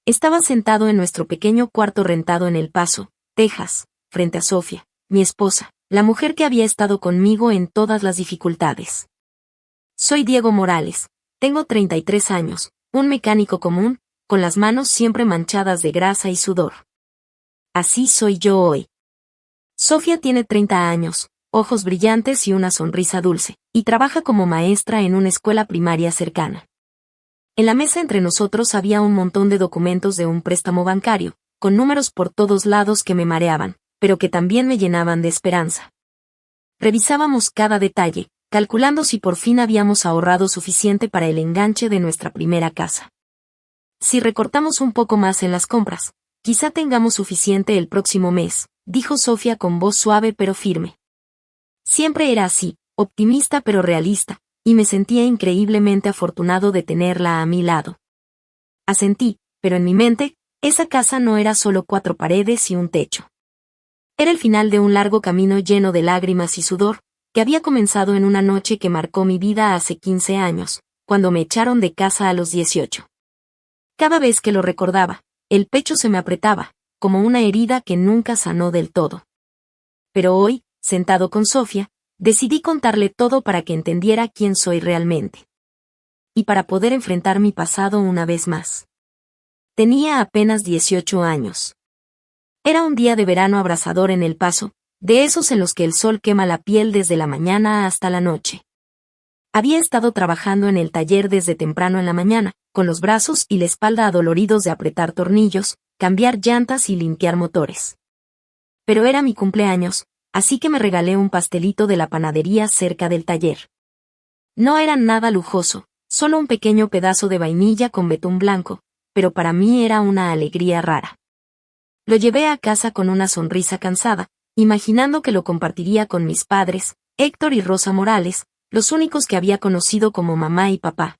Estaba sentado en nuestro pequeño cuarto rentado en El Paso, Texas, frente a Sofía, mi esposa, la mujer que había estado conmigo en todas las dificultades. Soy Diego Morales, tengo 33 años, un mecánico común, con las manos siempre manchadas de grasa y sudor. Así soy yo hoy. Sofía tiene 30 años, ojos brillantes y una sonrisa dulce, y trabaja como maestra en una escuela primaria cercana. En la mesa entre nosotros había un montón de documentos de un préstamo bancario, con números por todos lados que me mareaban, pero que también me llenaban de esperanza. Revisábamos cada detalle, calculando si por fin habíamos ahorrado suficiente para el enganche de nuestra primera casa. Si recortamos un poco más en las compras, quizá tengamos suficiente el próximo mes, dijo Sofía con voz suave pero firme. Siempre era así, optimista pero realista, y me sentía increíblemente afortunado de tenerla a mi lado. Asentí, pero en mi mente, esa casa no era solo 4 paredes y un techo. Era el final de un largo camino lleno de lágrimas y sudor, que había comenzado en una noche que marcó mi vida hace 15 años, cuando me echaron de casa a los 18. Cada vez que lo recordaba, el pecho se me apretaba, como una herida que nunca sanó del todo. Pero hoy, sentado con Sofía, decidí contarle todo para que entendiera quién soy realmente. Y para poder enfrentar mi pasado una vez más. Tenía apenas 18 años. Era un día de verano abrasador en El Paso, de esos en los que el sol quema la piel desde la mañana hasta la noche. Había estado trabajando en el taller desde temprano en la mañana, con los brazos y la espalda adoloridos de apretar tornillos, cambiar llantas y limpiar motores. Pero era mi cumpleaños, así que me regalé un pastelito de la panadería cerca del taller. No era nada lujoso, solo un pequeño pedazo de vainilla con betún blanco, pero para mí era una alegría rara. Lo llevé a casa con una sonrisa cansada, imaginando que lo compartiría con mis padres, Héctor y Rosa Morales, los únicos que había conocido como mamá y papá.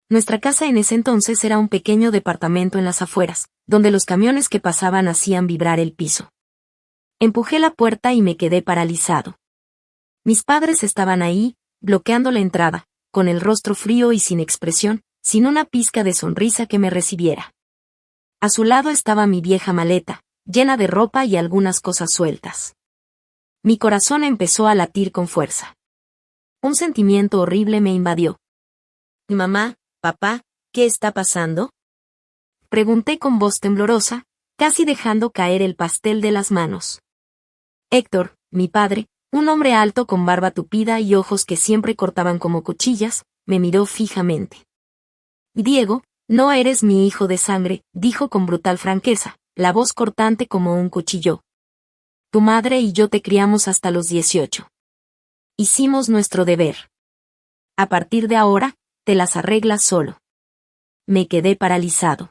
Nuestra casa en ese entonces era un pequeño departamento en las afueras, donde los camiones que pasaban hacían vibrar el piso. Empujé la puerta y me quedé paralizado. Mis padres estaban ahí, bloqueando la entrada, con el rostro frío y sin expresión, sin una pizca de sonrisa que me recibiera. A su lado estaba mi vieja maleta, llena de ropa y algunas cosas sueltas. Mi corazón empezó a latir con fuerza. Un sentimiento horrible me invadió. «Mamá, papá, ¿qué está pasando?», pregunté con voz temblorosa, casi dejando caer el pastel de las manos. Héctor, mi padre, un hombre alto con barba tupida y ojos que siempre cortaban como cuchillas, me miró fijamente. «Diego, no eres mi hijo de sangre», dijo con brutal franqueza, la voz cortante como un cuchillo. «Tu madre y yo te criamos hasta los 18. Hicimos nuestro deber. A partir de ahora, te las arreglas solo». Me quedé paralizado.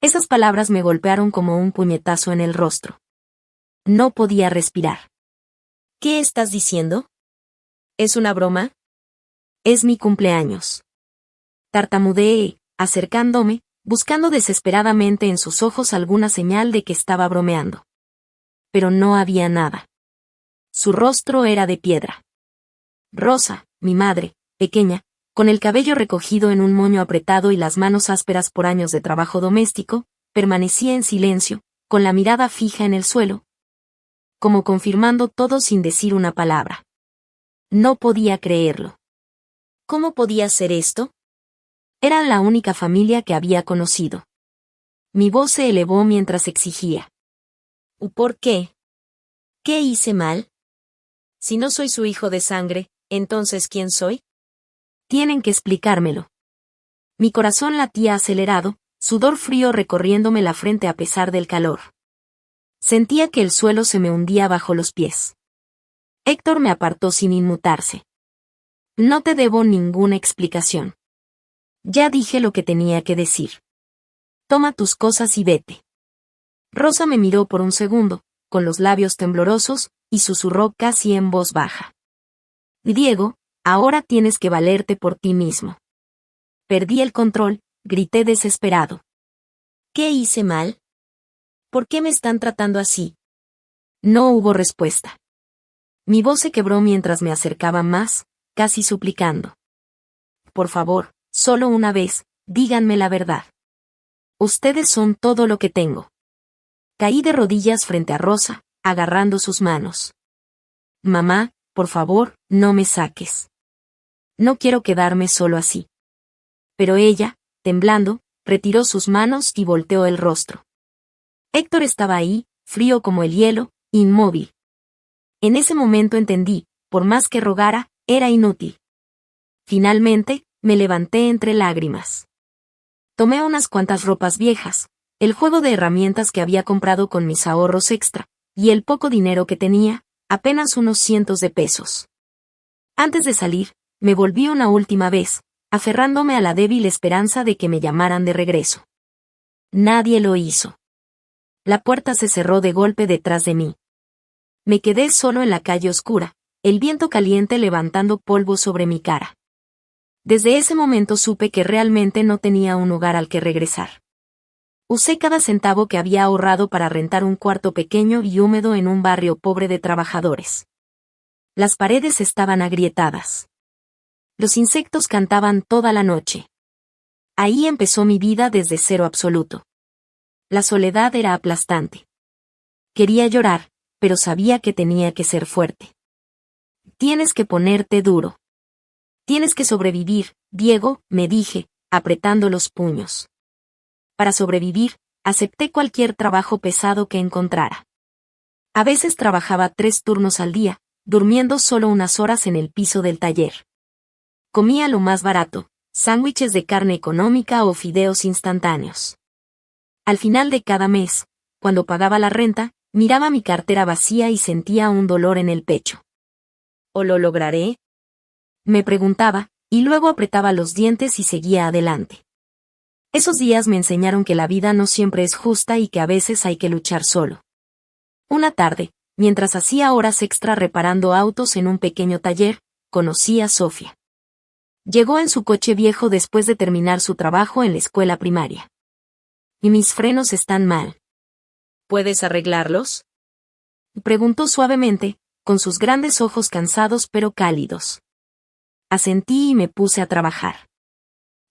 Esas palabras me golpearon como un puñetazo en el rostro. No podía respirar. «¿Qué estás diciendo? ¿Es una broma?» «Es mi cumpleaños». Tartamudeé, acercándome, buscando desesperadamente en sus ojos alguna señal de que estaba bromeando. Pero no había nada. Su rostro era de piedra. Rosa, mi madre, pequeña, con el cabello recogido en un moño apretado y las manos ásperas por años de trabajo doméstico, permanecía en silencio, con la mirada fija en el suelo, como confirmando todo sin decir una palabra. No podía creerlo. ¿Cómo podía ser esto? Era la única familia que había conocido. Mi voz se elevó mientras exigía. ¿Por qué? ¿Qué hice mal? Si no soy su hijo de sangre, ¿entonces quién soy? Tienen que explicármelo. Mi corazón latía acelerado, sudor frío recorriéndome la frente a pesar del calor. Sentía que el suelo se me hundía bajo los pies. Héctor me apartó sin inmutarse. «No te debo ninguna explicación. Ya dije lo que tenía que decir. Toma tus cosas y vete». Rosa me miró por un segundo, con los labios temblorosos, y susurró casi en voz baja. «Diego, ahora tienes que valerte por ti mismo». Perdí el control, grité desesperado. «¿Qué hice mal? ¿Por qué me están tratando así?». No hubo respuesta. Mi voz se quebró mientras me acercaba más, casi suplicando. «Por favor, solo una vez, díganme la verdad. Ustedes son todo lo que tengo. Caí de rodillas frente a Rosa, agarrando sus manos. Mamá, por favor, no me saques. No quiero quedarme solo así. Pero ella, temblando, retiró sus manos y volteó el rostro. Héctor estaba ahí, frío como el hielo, inmóvil. En ese momento entendí, por más que rogara, era inútil. Finalmente, me levanté entre lágrimas. Tomé unas cuantas ropas viejas, el juego de herramientas que había comprado con mis ahorros extra, y el poco dinero que tenía, apenas unos cientos de pesos. Antes de salir, me volví una última vez, aferrándome a la débil esperanza de que me llamaran de regreso. Nadie lo hizo. La puerta se cerró de golpe detrás de mí. Me quedé solo en la calle oscura, el viento caliente levantando polvo sobre mi cara. Desde ese momento supe que realmente no tenía un hogar al que regresar. Usé cada centavo que había ahorrado para rentar un cuarto pequeño y húmedo en un barrio pobre de trabajadores. Las paredes estaban agrietadas. Los insectos cantaban toda la noche. Ahí empezó mi vida desde cero absoluto. La soledad era aplastante. Quería llorar, pero sabía que tenía que ser fuerte. Tienes que ponerte duro. Tienes que sobrevivir, Diego, me dije, apretando los puños. Para sobrevivir, acepté cualquier trabajo pesado que encontrara. A veces trabajaba 3 turnos al día, durmiendo solo unas horas en el piso del taller. Comía lo más barato, sándwiches de carne económica o fideos instantáneos. Al final de cada mes, cuando pagaba la renta, miraba mi cartera vacía y sentía un dolor en el pecho. ¿O lo lograré?, me preguntaba, y luego apretaba los dientes y seguía adelante. Esos días me enseñaron que la vida no siempre es justa y que a veces hay que luchar solo. Una tarde, mientras hacía horas extra reparando autos en un pequeño taller, conocí a Sofía. Llegó en su coche viejo después de terminar su trabajo en la escuela primaria. Y mis frenos están mal. ¿Puedes arreglarlos?, preguntó suavemente, con sus grandes ojos cansados pero cálidos. Asentí y me puse a trabajar.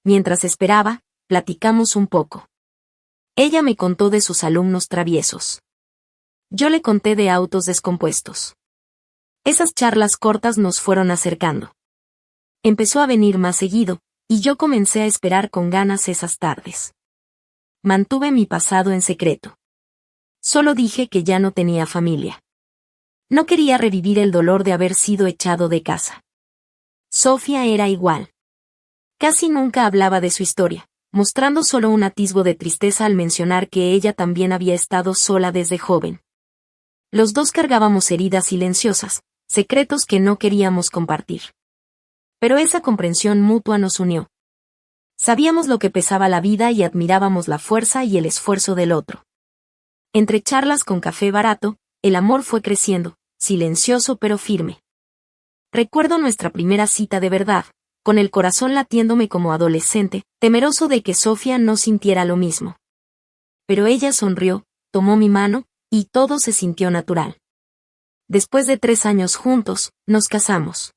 Mientras esperaba, platicamos un poco. Ella me contó de sus alumnos traviesos. Yo le conté de autos descompuestos. Esas charlas cortas nos fueron acercando. Empezó a venir más seguido, y yo comencé a esperar con ganas esas tardes. Mantuve mi pasado en secreto. Solo dije que ya no tenía familia. No quería revivir el dolor de haber sido echado de casa. Sofía era igual. Casi nunca hablaba de su historia, mostrando solo un atisbo de tristeza al mencionar que ella también había estado sola desde joven. Los dos cargábamos heridas silenciosas, secretos que no queríamos compartir. Pero esa comprensión mutua nos unió. Sabíamos lo que pesaba la vida y admirábamos la fuerza y el esfuerzo del otro. Entre charlas con café barato, el amor fue creciendo, silencioso pero firme. Recuerdo nuestra primera cita de verdad, con el corazón latiéndome como adolescente, temeroso de que Sofía no sintiera lo mismo. Pero ella sonrió, tomó mi mano, y todo se sintió natural. Después de 3 años juntos, nos casamos.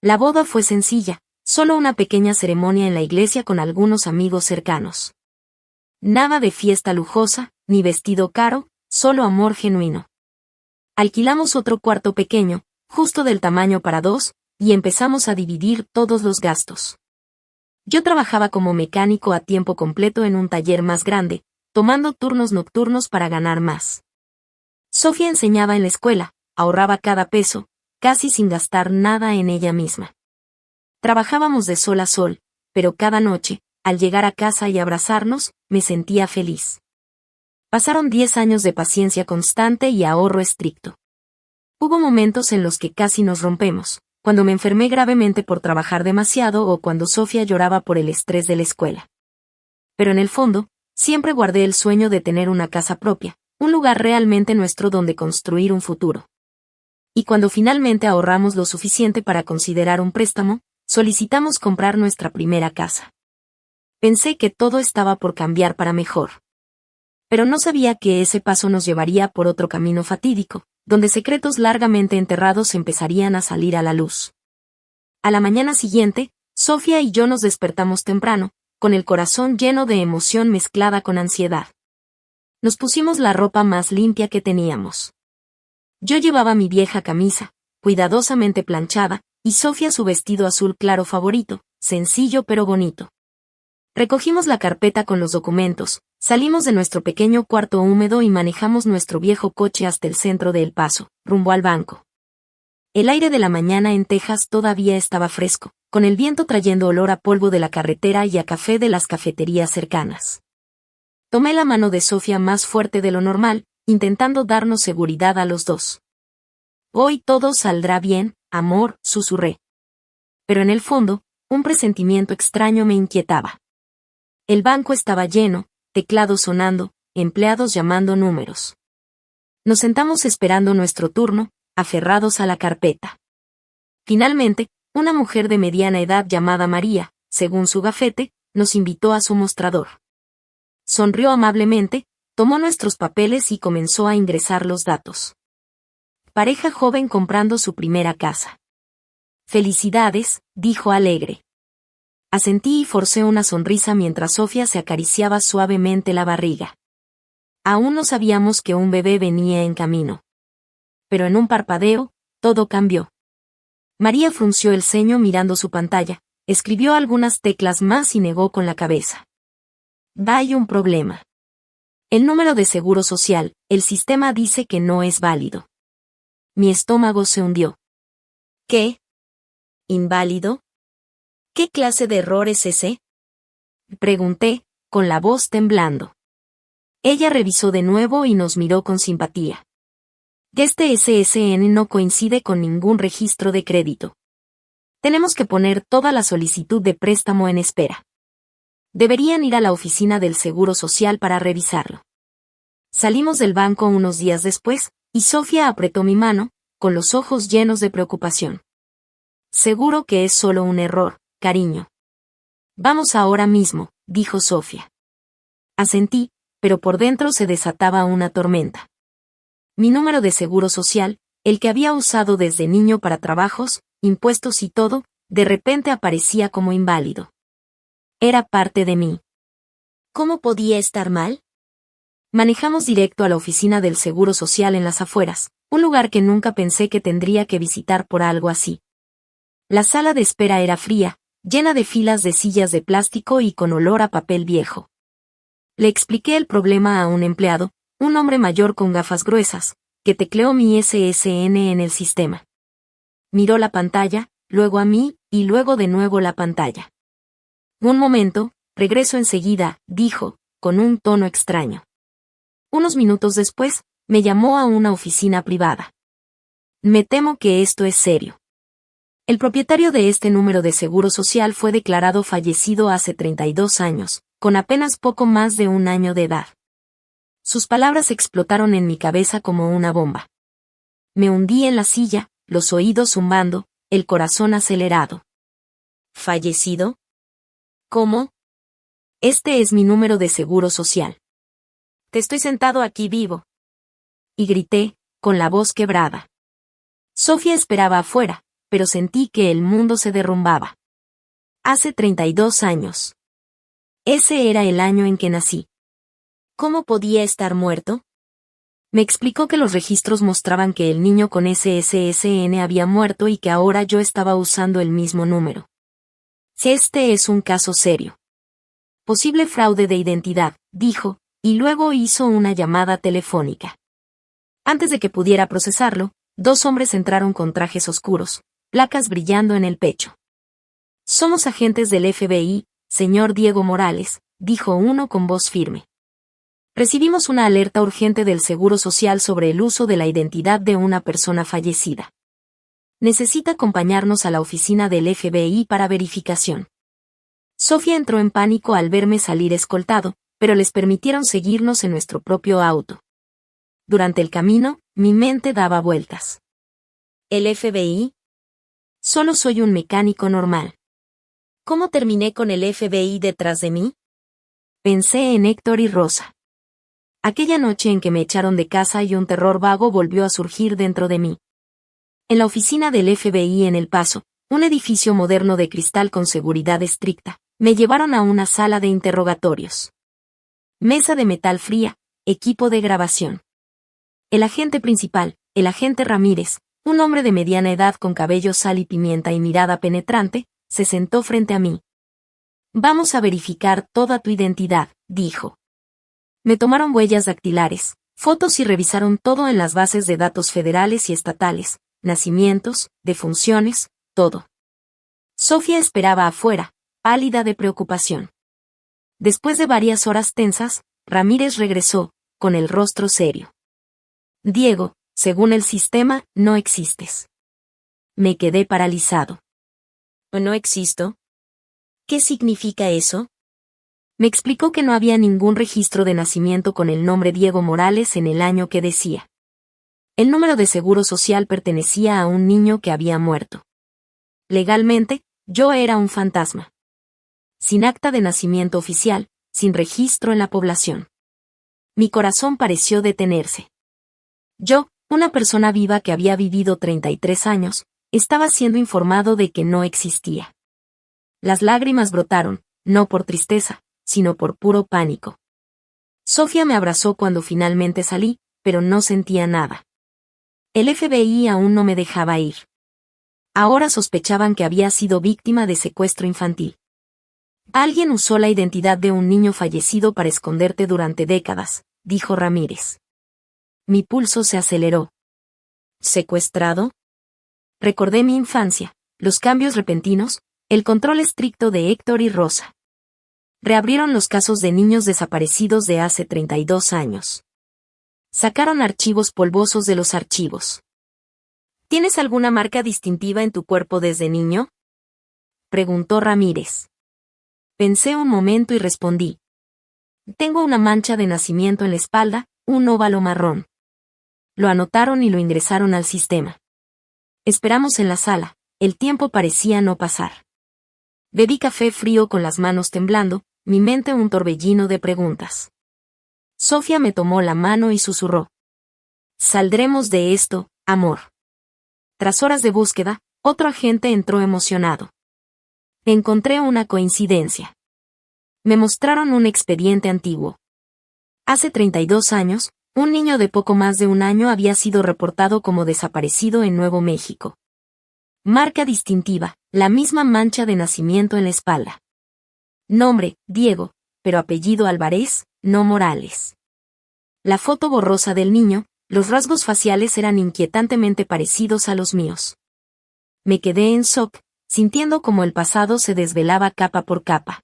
La boda fue sencilla, solo una pequeña ceremonia en la iglesia con algunos amigos cercanos. Nada de fiesta lujosa, ni vestido caro, solo amor genuino. Alquilamos otro cuarto pequeño, justo del tamaño para 2, y empezamos a dividir todos los gastos. Yo trabajaba como mecánico a tiempo completo en un taller más grande, tomando turnos nocturnos para ganar más. Sofía enseñaba en la escuela, ahorraba cada peso, casi sin gastar nada en ella misma. Trabajábamos de sol a sol, pero cada noche, al llegar a casa y abrazarnos, me sentía feliz. Pasaron 10 años de paciencia constante y ahorro estricto. Hubo momentos en los que casi nos rompemos, cuando me enfermé gravemente por trabajar demasiado o cuando Sofía lloraba por el estrés de la escuela. Pero en el fondo, siempre guardé el sueño de tener una casa propia, un lugar realmente nuestro donde construir un futuro. Y cuando finalmente ahorramos lo suficiente para considerar un préstamo, solicitamos comprar nuestra primera casa. Pensé que todo estaba por cambiar para mejor. Pero no sabía que ese paso nos llevaría por otro camino fatídico, donde secretos largamente enterrados empezarían a salir a la luz. A la mañana siguiente, Sofía y yo nos despertamos temprano, con el corazón lleno de emoción mezclada con ansiedad. Nos pusimos la ropa más limpia que teníamos. Yo llevaba mi vieja camisa, cuidadosamente planchada, y Sofía su vestido azul claro favorito, sencillo pero bonito. Recogimos la carpeta con los documentos, salimos de nuestro pequeño cuarto húmedo y manejamos nuestro viejo coche hasta el centro de El Paso, rumbo al banco. El aire de la mañana en Texas todavía estaba fresco, con el viento trayendo olor a polvo de la carretera y a café de las cafeterías cercanas. Tomé la mano de Sofía más fuerte de lo normal, intentando darnos seguridad a los dos. Hoy todo saldrá bien, amor, susurré. Pero en el fondo, un presentimiento extraño me inquietaba. El banco estaba lleno, teclados sonando, empleados llamando números. Nos sentamos esperando nuestro turno, aferrados a la carpeta. Finalmente, una mujer de mediana edad llamada María, según su gafete, nos invitó a su mostrador. Sonrió amablemente, tomó nuestros papeles y comenzó a ingresar los datos. Pareja joven comprando su primera casa. Felicidades, dijo alegre. Asentí y forcé una sonrisa mientras Sofía se acariciaba suavemente la barriga. Aún no sabíamos que un bebé venía en camino. Pero en un parpadeo, todo cambió. María frunció el ceño mirando su pantalla, escribió algunas teclas más y negó con la cabeza. Hay un problema. El número de seguro social, el sistema dice que no es válido. Mi estómago se hundió. ¿Qué? ¿Inválido? ¿Qué clase de error es ese? Pregunté, con la voz temblando. Ella revisó de nuevo y nos miró con simpatía. Este SSN no coincide con ningún registro de crédito. Tenemos que poner toda la solicitud de préstamo en espera. Deberían ir a la oficina del Seguro Social para revisarlo. Salimos del banco unos días después, y Sofía apretó mi mano, con los ojos llenos de preocupación. Seguro que es solo un error, cariño. Vamos ahora mismo, dijo Sofía. Asentí, pero por dentro se desataba una tormenta. Mi número de seguro social, el que había usado desde niño para trabajos, impuestos y todo, de repente aparecía como inválido. Era parte de mí. ¿Cómo podía estar mal? Manejamos directo a la oficina del Seguro Social en las afueras, un lugar que nunca pensé que tendría que visitar por algo así. La sala de espera era fría, llena de filas de sillas de plástico y con olor a papel viejo. Le expliqué el problema a un empleado, un hombre mayor con gafas gruesas, que tecleó mi SSN en el sistema. Miró la pantalla, luego a mí, y luego de nuevo la pantalla. Un momento, regreso enseguida, dijo, con un tono extraño. Unos minutos después, me llamó a una oficina privada. Me temo que esto es serio. El propietario de este número de seguro social fue declarado fallecido hace 32 años, con apenas poco más de un año de edad. Sus palabras explotaron en mi cabeza como una bomba. Me hundí en la silla, los oídos zumbando, el corazón acelerado. ¿Fallecido? ¿Cómo? Este es mi número de seguro social. Te estoy sentado aquí vivo. Y grité, con la voz quebrada. Sofía esperaba afuera, pero sentí que el mundo se derrumbaba. Hace 32 años. Ese era el año en que nací. ¿Cómo podía estar muerto? Me explicó que los registros mostraban que el niño con SSN había muerto y que ahora yo estaba usando el mismo número. Este es un caso serio. Posible fraude de identidad, dijo, y luego hizo una llamada telefónica. Antes de que pudiera procesarlo, 2 hombres entraron con trajes oscuros, placas brillando en el pecho. Somos agentes del FBI, señor Diego Morales, dijo uno con voz firme. Recibimos una alerta urgente del Seguro Social sobre el uso de la identidad de una persona fallecida. Necesita acompañarnos a la oficina del FBI para verificación. Sofía entró en pánico al verme salir escoltado, pero les permitieron seguirnos en nuestro propio auto. Durante el camino, mi mente daba vueltas. ¿El FBI? Solo soy un mecánico normal. ¿Cómo terminé con el FBI detrás de mí? Pensé en Héctor y Rosa. Aquella noche en que me echaron de casa y un terror vago volvió a surgir dentro de mí. En la oficina del FBI en El Paso, un edificio moderno de cristal con seguridad estricta, Me llevaron a una sala de interrogatorios. Mesa de metal fría, equipo de grabación. El agente principal, el agente Ramírez, un hombre de mediana edad con cabello sal y pimienta y mirada penetrante, se sentó frente a mí. Vamos a verificar toda tu identidad, dijo. Me tomaron huellas dactilares, fotos y revisaron todo en las bases de datos federales y estatales, nacimientos, defunciones, todo. Sofía esperaba afuera, pálida de preocupación. Después de varias horas tensas, Ramírez regresó, con el rostro serio. Diego, según el sistema, no existes. Me quedé paralizado. ¿No existo? ¿Qué significa eso? Me explicó que no había ningún registro de nacimiento con el nombre Diego Morales en el año que decía. El número de seguro social pertenecía a un niño que había muerto. Legalmente, yo era un fantasma. Sin acta de nacimiento oficial, sin registro en la población. Mi corazón pareció detenerse. Yo, una persona viva que había vivido 33 años, estaba siendo informado de que no existía. Las lágrimas brotaron, no por tristeza, sino por puro pánico. Sofía me abrazó cuando finalmente salí, pero no sentía nada. El FBI aún no me dejaba ir. Ahora sospechaban que había sido víctima de secuestro infantil. Alguien usó la identidad de un niño fallecido para esconderte durante décadas, dijo Ramírez. Mi pulso se aceleró. ¿Secuestrado? Recordé mi infancia, los cambios repentinos, el control estricto de Héctor y Rosa. Reabrieron los casos de niños desaparecidos de hace 32 años. Sacaron archivos polvosos de los archivos. ¿Tienes alguna marca distintiva en tu cuerpo desde niño? Preguntó Ramírez. Pensé un momento y respondí. Tengo una mancha de nacimiento en la espalda, un óvalo marrón. Lo anotaron y lo ingresaron al sistema. Esperamos en la sala, el tiempo parecía no pasar. Bebí café frío con las manos temblando, mi mente un torbellino de preguntas. Sofía me tomó la mano y susurró. Saldremos de esto, amor. Tras horas de búsqueda, otro agente entró emocionado. Encontré una coincidencia. Me mostraron un expediente antiguo. Hace 32 años, un niño de poco más de un año había sido reportado como desaparecido en Nuevo México. Marca distintiva, la misma mancha de nacimiento en la espalda. Nombre, Diego, pero apellido Álvarez, no Morales. La foto borrosa del niño, los rasgos faciales eran inquietantemente parecidos a los míos. Me quedé en shock, sintiendo como el pasado se desvelaba capa por capa.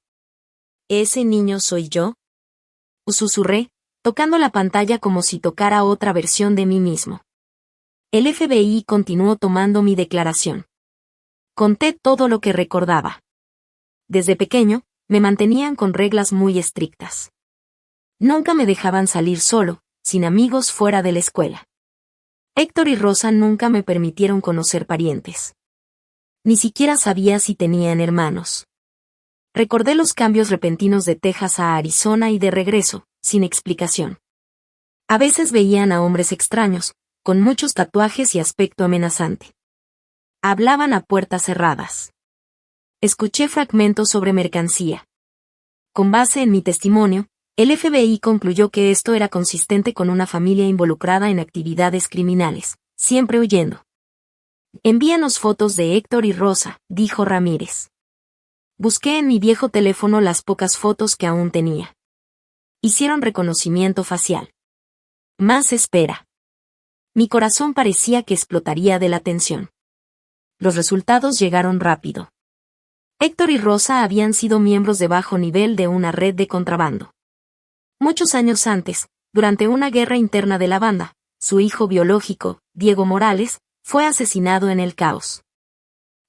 ¿Ese niño soy yo? Susurré, tocando la pantalla como si tocara otra versión de mí mismo. El FBI continuó tomando mi declaración. Conté todo lo que recordaba. Desde pequeño, me mantenían con reglas muy estrictas. Nunca me dejaban salir solo, sin amigos fuera de la escuela. Héctor y Rosa nunca me permitieron conocer parientes. Ni siquiera sabía si tenían hermanos. Recordé los cambios repentinos de Texas a Arizona y de regreso, sin explicación. A veces veían a hombres extraños, con muchos tatuajes y aspecto amenazante. Hablaban a puertas cerradas. Escuché fragmentos sobre mercancía. Con base en mi testimonio, el FBI concluyó que esto era consistente con una familia involucrada en actividades criminales, siempre huyendo. Envíanos fotos de Héctor y Rosa, dijo Ramírez. Busqué en mi viejo teléfono las pocas fotos que aún tenía. Hicieron reconocimiento facial. Más espera. Mi corazón parecía que explotaría de la tensión. Los resultados llegaron rápido. Héctor y Rosa habían sido miembros de bajo nivel de una red de contrabando. Muchos años antes, durante una guerra interna de la banda, su hijo biológico, Diego Morales, fue asesinado en el caos.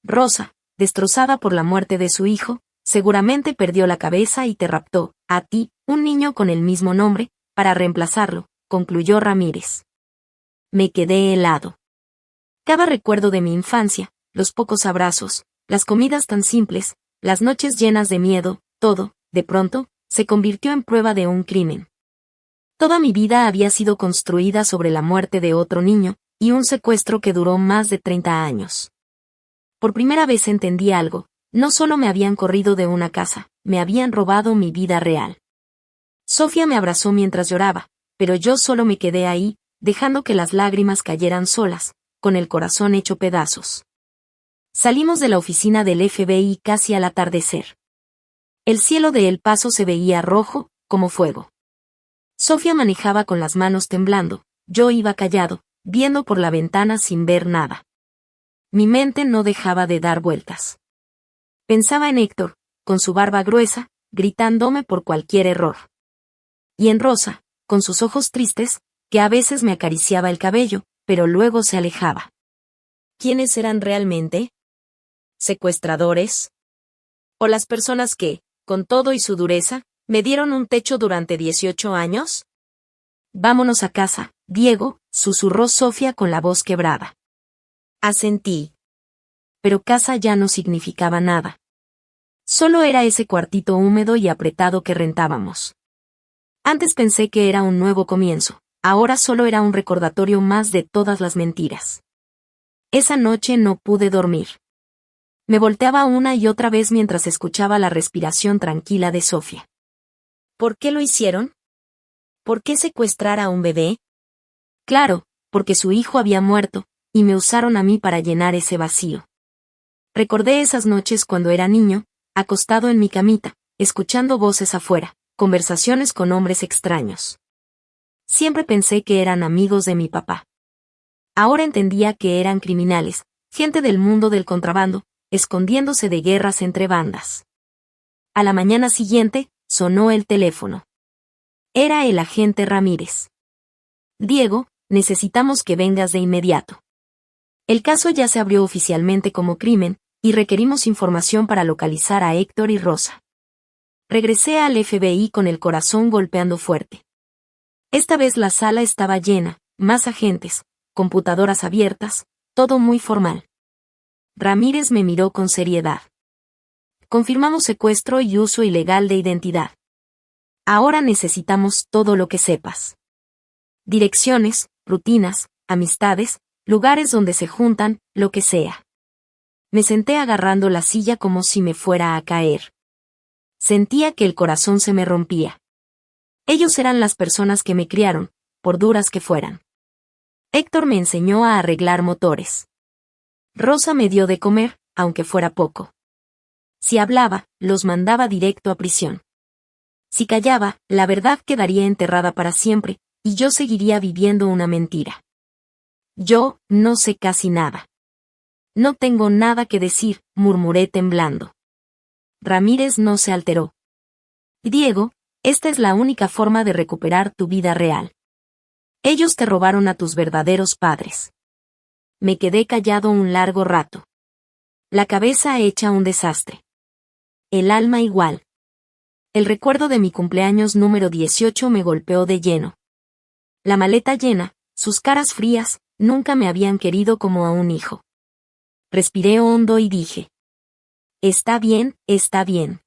Rosa, destrozada por la muerte de su hijo, seguramente perdió la cabeza y te raptó, a ti, un niño con el mismo nombre, para reemplazarlo, concluyó Ramírez. Me quedé helado. Cada recuerdo de mi infancia, los pocos abrazos, las comidas tan simples, las noches llenas de miedo, todo, de pronto, se convirtió en prueba de un crimen. Toda mi vida había sido construida sobre la muerte de otro niño, y un secuestro que duró más de 30 años. Por primera vez entendí algo, No solo me habían corrido de una casa, me habían robado mi vida real. Sofía me abrazó mientras lloraba, pero yo solo me quedé ahí, dejando que las lágrimas cayeran solas, con el corazón hecho pedazos. Salimos de la oficina del FBI casi al atardecer. El cielo de El Paso se veía rojo, como fuego. Sofía manejaba con las manos temblando, yo iba callado, viendo por la ventana sin ver nada. Mi mente no dejaba de dar vueltas. Pensaba en Héctor, con su barba gruesa, gritándome por cualquier error. Y en Rosa, con sus ojos tristes, que a veces me acariciaba el cabello, pero luego se alejaba. ¿Quiénes eran realmente? ¿Secuestradores? ¿O las personas que, con todo y su dureza, me dieron un techo durante 18 años? Vámonos a casa, Diego, susurró Sofía con la voz quebrada. Asentí. Pero casa ya no significaba nada. Solo era ese cuartito húmedo y apretado que rentábamos. Antes pensé que era un nuevo comienzo, ahora solo era un recordatorio más de todas las mentiras. Esa noche no pude dormir. Me volteaba una y otra vez mientras escuchaba la respiración tranquila de Sofía. ¿Por qué lo hicieron? ¿Por qué secuestrar a un bebé? Claro, porque su hijo había muerto, y me usaron a mí para llenar ese vacío. Recordé esas noches cuando era niño, acostado en mi camita, escuchando voces afuera, conversaciones con hombres extraños. Siempre pensé que eran amigos de mi papá. Ahora entendía que eran criminales, gente del mundo del contrabando, escondiéndose de guerras entre bandas. A la mañana siguiente, sonó el teléfono. Era el agente Ramírez. Diego, necesitamos que vengas de inmediato. El caso ya se abrió oficialmente como crimen, y requerimos información para localizar a Héctor y Rosa. Regresé al FBI con el corazón golpeando fuerte. Esta vez la sala estaba llena, más agentes, computadoras abiertas, todo muy formal. Ramírez me miró con seriedad. Confirmamos secuestro y uso ilegal de identidad. Ahora necesitamos todo lo que sepas. Direcciones, rutinas, amistades, lugares donde se juntan, lo que sea. Me senté agarrando la silla como si me fuera a caer. Sentía que el corazón se me rompía. Ellos eran las personas que me criaron, por duras que fueran. Héctor me enseñó a arreglar motores. Rosa me dio de comer, aunque fuera poco. Si hablaba, los mandaba directo a prisión. Si callaba, la verdad quedaría enterrada para siempre, y yo seguiría viviendo una mentira. Yo, no sé casi nada. No tengo nada que decir, murmuré temblando. Ramírez no se alteró. Diego, esta es la única forma de recuperar tu vida real. Ellos te robaron a tus verdaderos padres. Me quedé callado un largo rato. La cabeza hecha un desastre. El alma igual. El recuerdo de mi cumpleaños número 18 me golpeó de lleno. La maleta llena, sus caras frías, nunca me habían querido como a un hijo. Respiré hondo y dije: está bien, está bien.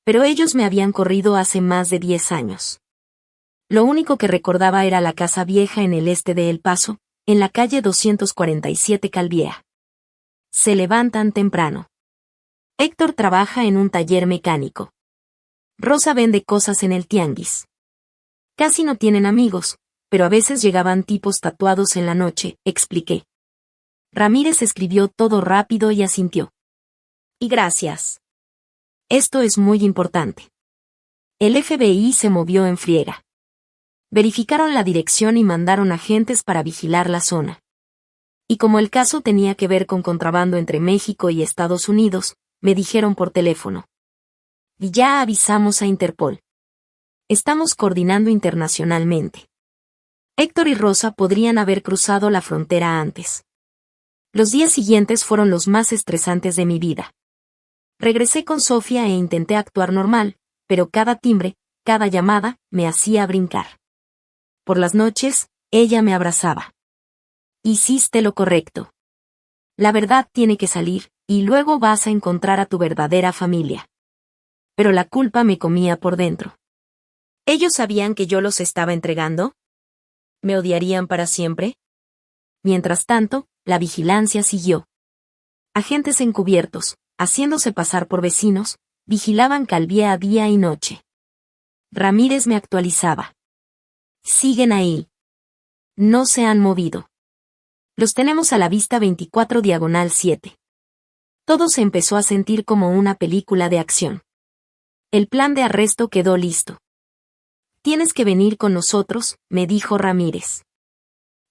Pero ellos me habían corrido hace más de 10 años. Lo único que recordaba era la casa vieja en el este de El Paso, en la calle 247 Calviea. Se levantan temprano. Héctor trabaja en un taller mecánico. Rosa vende cosas en el tianguis. Casi no tienen amigos, pero a veces llegaban tipos tatuados en la noche, expliqué. Ramírez escribió todo rápido y asintió. Y gracias. Esto es muy importante. El FBI se movió en friega. Verificaron la dirección y mandaron agentes para vigilar la zona. Y como el caso tenía que ver con contrabando entre México y Estados Unidos, me dijeron por teléfono: y ya avisamos a Interpol. Estamos coordinando internacionalmente. Héctor y Rosa podrían haber cruzado la frontera antes. Los días siguientes fueron los más estresantes de mi vida. Regresé con Sofía e intenté actuar normal, pero cada timbre, cada llamada, me hacía brincar. Por las noches, ella me abrazaba. Hiciste lo correcto. La verdad tiene que salir, y luego vas a encontrar a tu verdadera familia. Pero la culpa me comía por dentro. ¿Ellos sabían que yo los estaba entregando? ¿Me odiarían para siempre? Mientras tanto, la vigilancia siguió. Agentes encubiertos, haciéndose pasar por vecinos, vigilaban Calviá día y noche. Ramírez me actualizaba. Siguen ahí. No se han movido. Los tenemos a la vista 24/7. Todo se empezó a sentir como una película de acción. El plan de arresto quedó listo. Tienes que venir con nosotros, me dijo Ramírez.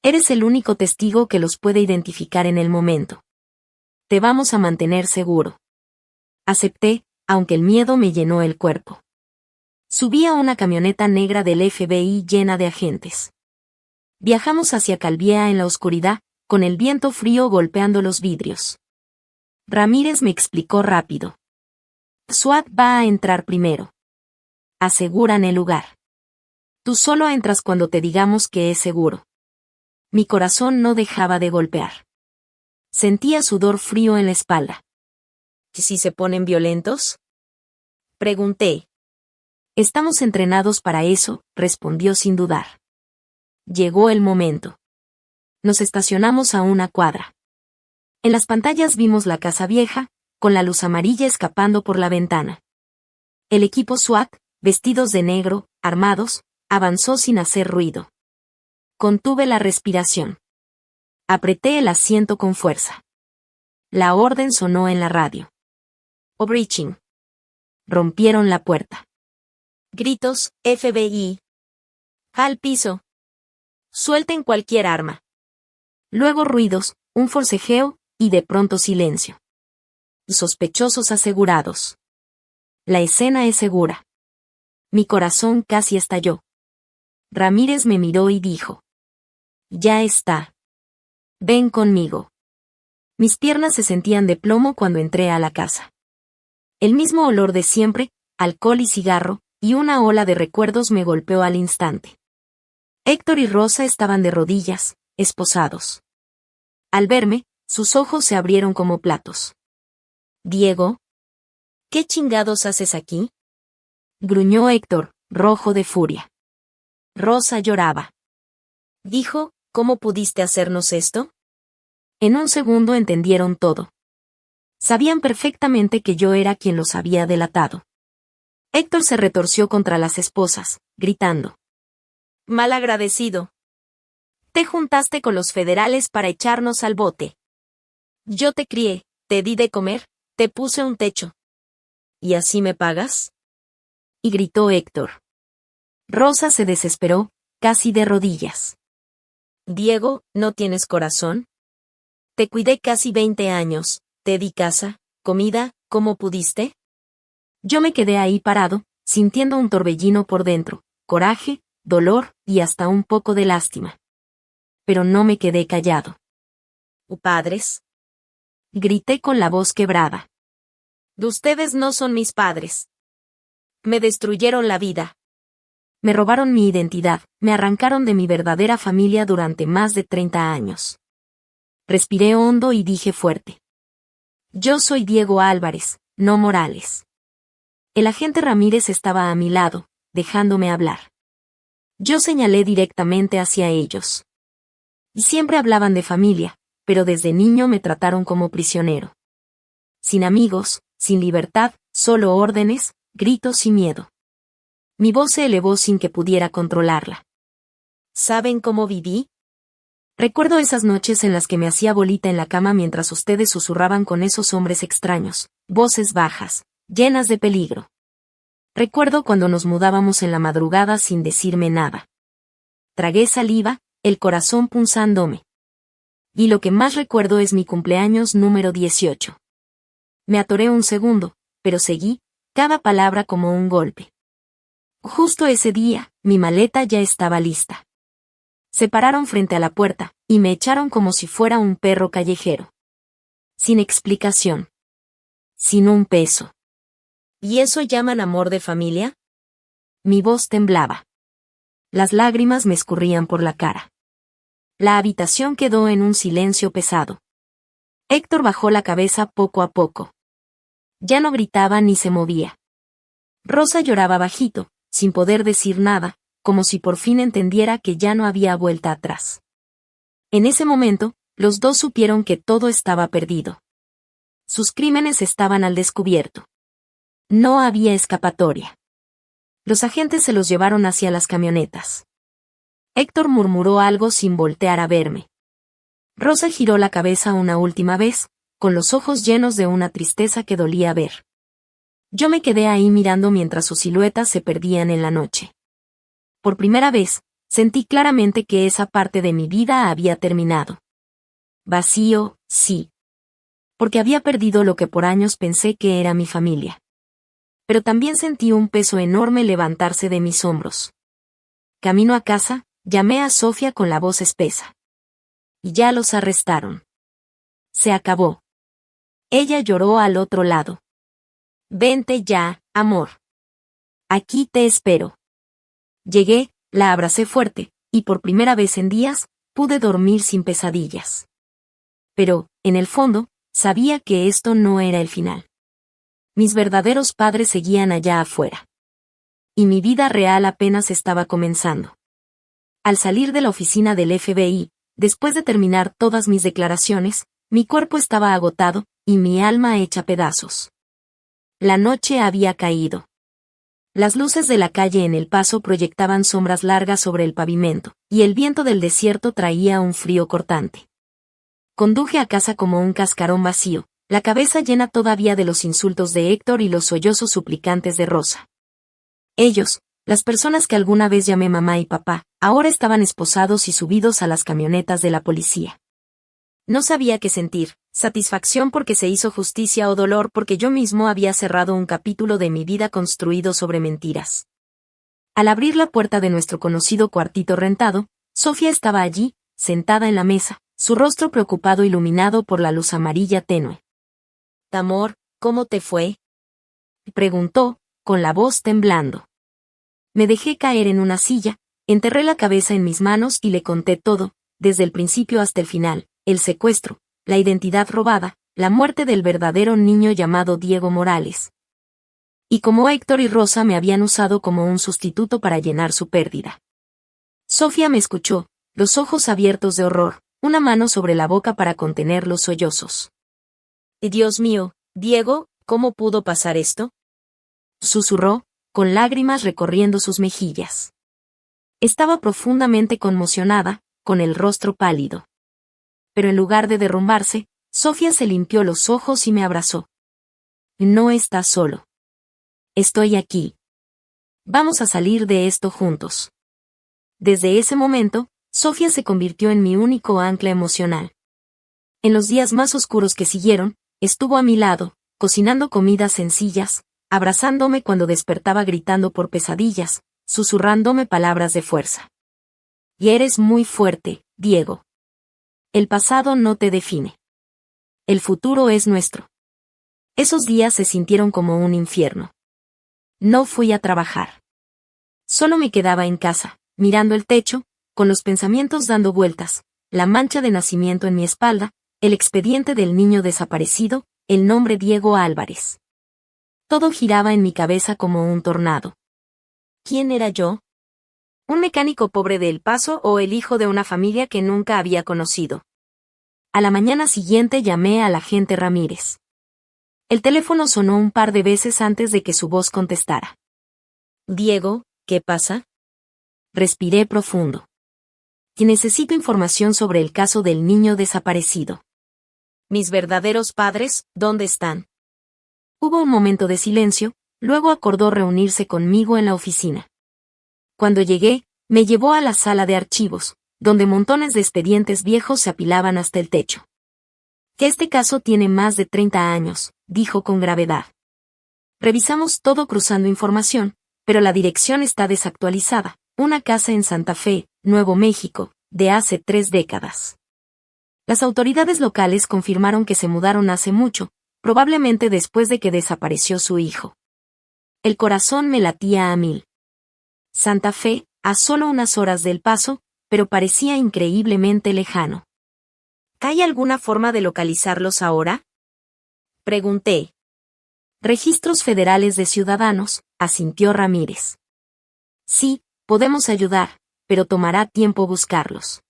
Eres el único testigo que los puede identificar en el momento. Te vamos a mantener seguro. Acepté, aunque el miedo me llenó el cuerpo. Subí a una camioneta negra del FBI llena de agentes. Viajamos hacia Calviá en la oscuridad, con el viento frío golpeando los vidrios. Ramírez me explicó rápido. SWAT va a entrar primero. Aseguran el lugar. Tú solo entras cuando te digamos que es seguro. Mi corazón no dejaba de golpear. Sentía sudor frío en la espalda. ¿Y si se ponen violentos? Pregunté. Estamos entrenados para eso, respondió sin dudar. Llegó el momento. Nos estacionamos a una cuadra. En las pantallas vimos la casa vieja, con la luz amarilla escapando por la ventana. El equipo SWAT, vestidos de negro, armados, avanzó sin hacer ruido. Contuve la respiración. Apreté el asiento con fuerza. La orden sonó en la radio. Breaching. Rompieron la puerta. Gritos, FBI. Al piso. Suelten cualquier arma. Luego ruidos, un forcejeo, y de pronto silencio. Sospechosos asegurados. La escena es segura. Mi corazón casi estalló. Ramírez me miró y dijo. Ya está. Ven conmigo. Mis piernas se sentían de plomo cuando entré a la casa. El mismo olor de siempre, alcohol y cigarro, y una ola de recuerdos me golpeó al instante. Héctor y Rosa estaban de rodillas, esposados. Al verme, sus ojos se abrieron como platos. Diego, ¿qué chingados haces aquí? Gruñó Héctor, rojo de furia. Rosa lloraba. Dijo, ¿cómo pudiste hacernos esto? En un segundo entendieron todo. Sabían perfectamente que yo era quien los había delatado. Héctor se retorció contra las esposas, gritando. Mal agradecido. Te juntaste con los federales para echarnos al bote. Yo te crié, te di de comer, te puse un techo. ¿Y así me pagas? Y gritó Héctor. Rosa se desesperó, casi de rodillas. Diego, ¿no tienes corazón? Te cuidé casi 20 años, te di casa, comida, ¿cómo pudiste? Yo me quedé ahí parado, sintiendo un torbellino por dentro, coraje, dolor y hasta un poco de lástima. Pero no me quedé callado. ¿Padres? Grité con la voz quebrada. Ustedes no son mis padres. Me destruyeron la vida. Me robaron mi identidad, me arrancaron de mi verdadera familia durante más de 30 años. Respiré hondo y dije fuerte. Yo soy Diego Álvarez, no Morales. El agente Ramírez estaba a mi lado, dejándome hablar. Yo señalé directamente hacia ellos. Y siempre hablaban de familia, pero desde niño me trataron como prisionero. Sin amigos, sin libertad, solo órdenes, gritos y miedo. Mi voz se elevó sin que pudiera controlarla. ¿Saben cómo viví? Recuerdo esas noches en las que me hacía bolita en la cama mientras ustedes susurraban con esos hombres extraños, voces bajas, llenas de peligro. Recuerdo cuando nos mudábamos en la madrugada sin decirme nada. Tragué saliva, el corazón punzándome. Y lo que más recuerdo es mi cumpleaños número 18. Me atoré un segundo, pero seguí, cada palabra como un golpe. Justo ese día, mi maleta ya estaba lista. Se pararon frente a la puerta, y me echaron como si fuera un perro callejero. Sin explicación. Sin un peso. ¿Y eso llaman amor de familia? Mi voz temblaba. Las lágrimas me escurrían por la cara. La habitación quedó en un silencio pesado. Héctor bajó la cabeza poco a poco. Ya no gritaba ni se movía. Rosa lloraba bajito, sin poder decir nada, como si por fin entendiera que ya no había vuelta atrás. En ese momento, los dos supieron que todo estaba perdido. Sus crímenes estaban al descubierto. No había escapatoria. Los agentes se los llevaron hacia las camionetas. Héctor murmuró algo sin voltear a verme. Rosa giró la cabeza una última vez, con los ojos llenos de una tristeza que dolía ver. Yo me quedé ahí mirando mientras sus siluetas se perdían en la noche. Por primera vez, sentí claramente que esa parte de mi vida había terminado. Vacío, sí. Porque había perdido lo que por años pensé que era mi familia. Pero también sentí un peso enorme levantarse de mis hombros. Camino a casa, llamé a Sofía con la voz espesa. Y ya los arrestaron. Se acabó. Ella lloró al otro lado. Vente ya, amor. Aquí te espero. Llegué, la abracé fuerte, y por primera vez en días, pude dormir sin pesadillas. Pero, en el fondo, sabía que esto no era el final. Mis verdaderos padres seguían allá afuera. Y mi vida real apenas estaba comenzando. Al salir de la oficina del FBI, después de terminar todas mis declaraciones, mi cuerpo estaba agotado, y mi alma hecha pedazos. La noche había caído. Las luces de la calle en El Paso proyectaban sombras largas sobre el pavimento, y el viento del desierto traía un frío cortante. Conduje a casa como un cascarón vacío, la cabeza llena todavía de los insultos de Héctor y los sollozos suplicantes de Rosa. Ellos, las personas que alguna vez llamé mamá y papá, ahora estaban esposados y subidos a las camionetas de la policía. No sabía qué sentir, satisfacción porque se hizo justicia o dolor porque yo mismo había cerrado un capítulo de mi vida construido sobre mentiras. Al abrir la puerta de nuestro conocido cuartito rentado, Sofía estaba allí, sentada en la mesa, su rostro preocupado iluminado por la luz amarilla tenue. «Amor, ¿cómo te fue?», preguntó, con la voz temblando. Me dejé caer en una silla, enterré la cabeza en mis manos y le conté todo, desde el principio hasta el final, el secuestro, la identidad robada, la muerte del verdadero niño llamado Diego Morales. Y cómo Héctor y Rosa me habían usado como un sustituto para llenar su pérdida. Sofía me escuchó, los ojos abiertos de horror, una mano sobre la boca para contener los sollozos. «Dios mío, Diego, ¿cómo pudo pasar esto?», susurró, con lágrimas recorriendo sus mejillas. Estaba profundamente conmocionada, con el rostro pálido. Pero en lugar de derrumbarse, Sofía se limpió los ojos y me abrazó. «No estás solo. Estoy aquí. Vamos a salir de esto juntos». Desde ese momento, Sofía se convirtió en mi único ancla emocional. En los días más oscuros que siguieron, estuvo a mi lado, cocinando comidas sencillas, abrazándome cuando despertaba gritando por pesadillas, susurrándome palabras de fuerza. «Y eres muy fuerte, Diego. El pasado no te define. El futuro es nuestro». Esos días se sintieron como un infierno. No fui a trabajar. Solo me quedaba en casa, mirando el techo, con los pensamientos dando vueltas, la mancha de nacimiento en mi espalda, el expediente del niño desaparecido, el nombre Diego Álvarez. Todo giraba en mi cabeza como un tornado. ¿Quién era yo? ¿Un mecánico pobre de El Paso o el hijo de una familia que nunca había conocido? A la mañana siguiente llamé al agente Ramírez. El teléfono sonó un par de veces antes de que su voz contestara. «Diego, ¿qué pasa?». Respiré profundo. «Que necesito información sobre el caso del niño desaparecido». «¿Mis verdaderos padres, dónde están?». Hubo un momento de silencio, luego acordó reunirse conmigo en la oficina. Cuando llegué, me llevó a la sala de archivos, donde montones de expedientes viejos se apilaban hasta el techo. «Que este caso tiene más de 30 años», dijo con gravedad. Revisamos todo cruzando información, pero la dirección está desactualizada, una casa en Santa Fe, Nuevo México, de hace 3 décadas. Las autoridades locales confirmaron que se mudaron hace mucho, probablemente después de que desapareció su hijo. El corazón me latía a 1000. Santa Fe, a solo unas horas del Paso, pero parecía increíblemente lejano. ¿Hay alguna forma de localizarlos ahora?, pregunté. «Registros federales de ciudadanos», asintió Ramírez. «Sí, podemos ayudar, pero tomará tiempo buscarlos».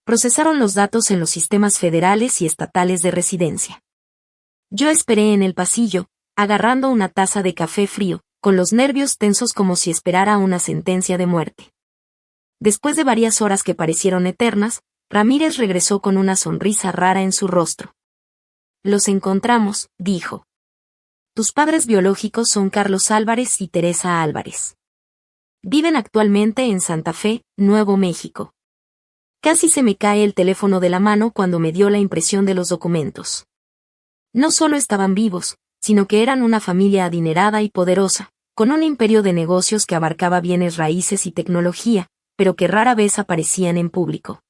Procesaron los datos en los sistemas federales y estatales de residencia. Yo esperé en el pasillo, agarrando una taza de café frío, con los nervios tensos como si esperara una sentencia de muerte. Después de varias horas que parecieron eternas, Ramírez regresó con una sonrisa rara en su rostro. Los encontramos, dijo. Tus padres biológicos son Carlos Álvarez y Teresa Álvarez. Viven actualmente en Santa Fe, Nuevo México. Casi se me cae el teléfono de la mano cuando me dio la impresión de los documentos. No solo estaban vivos, sino que eran una familia adinerada y poderosa, con un imperio de negocios que abarcaba bienes raíces y tecnología, pero que rara vez aparecían en público.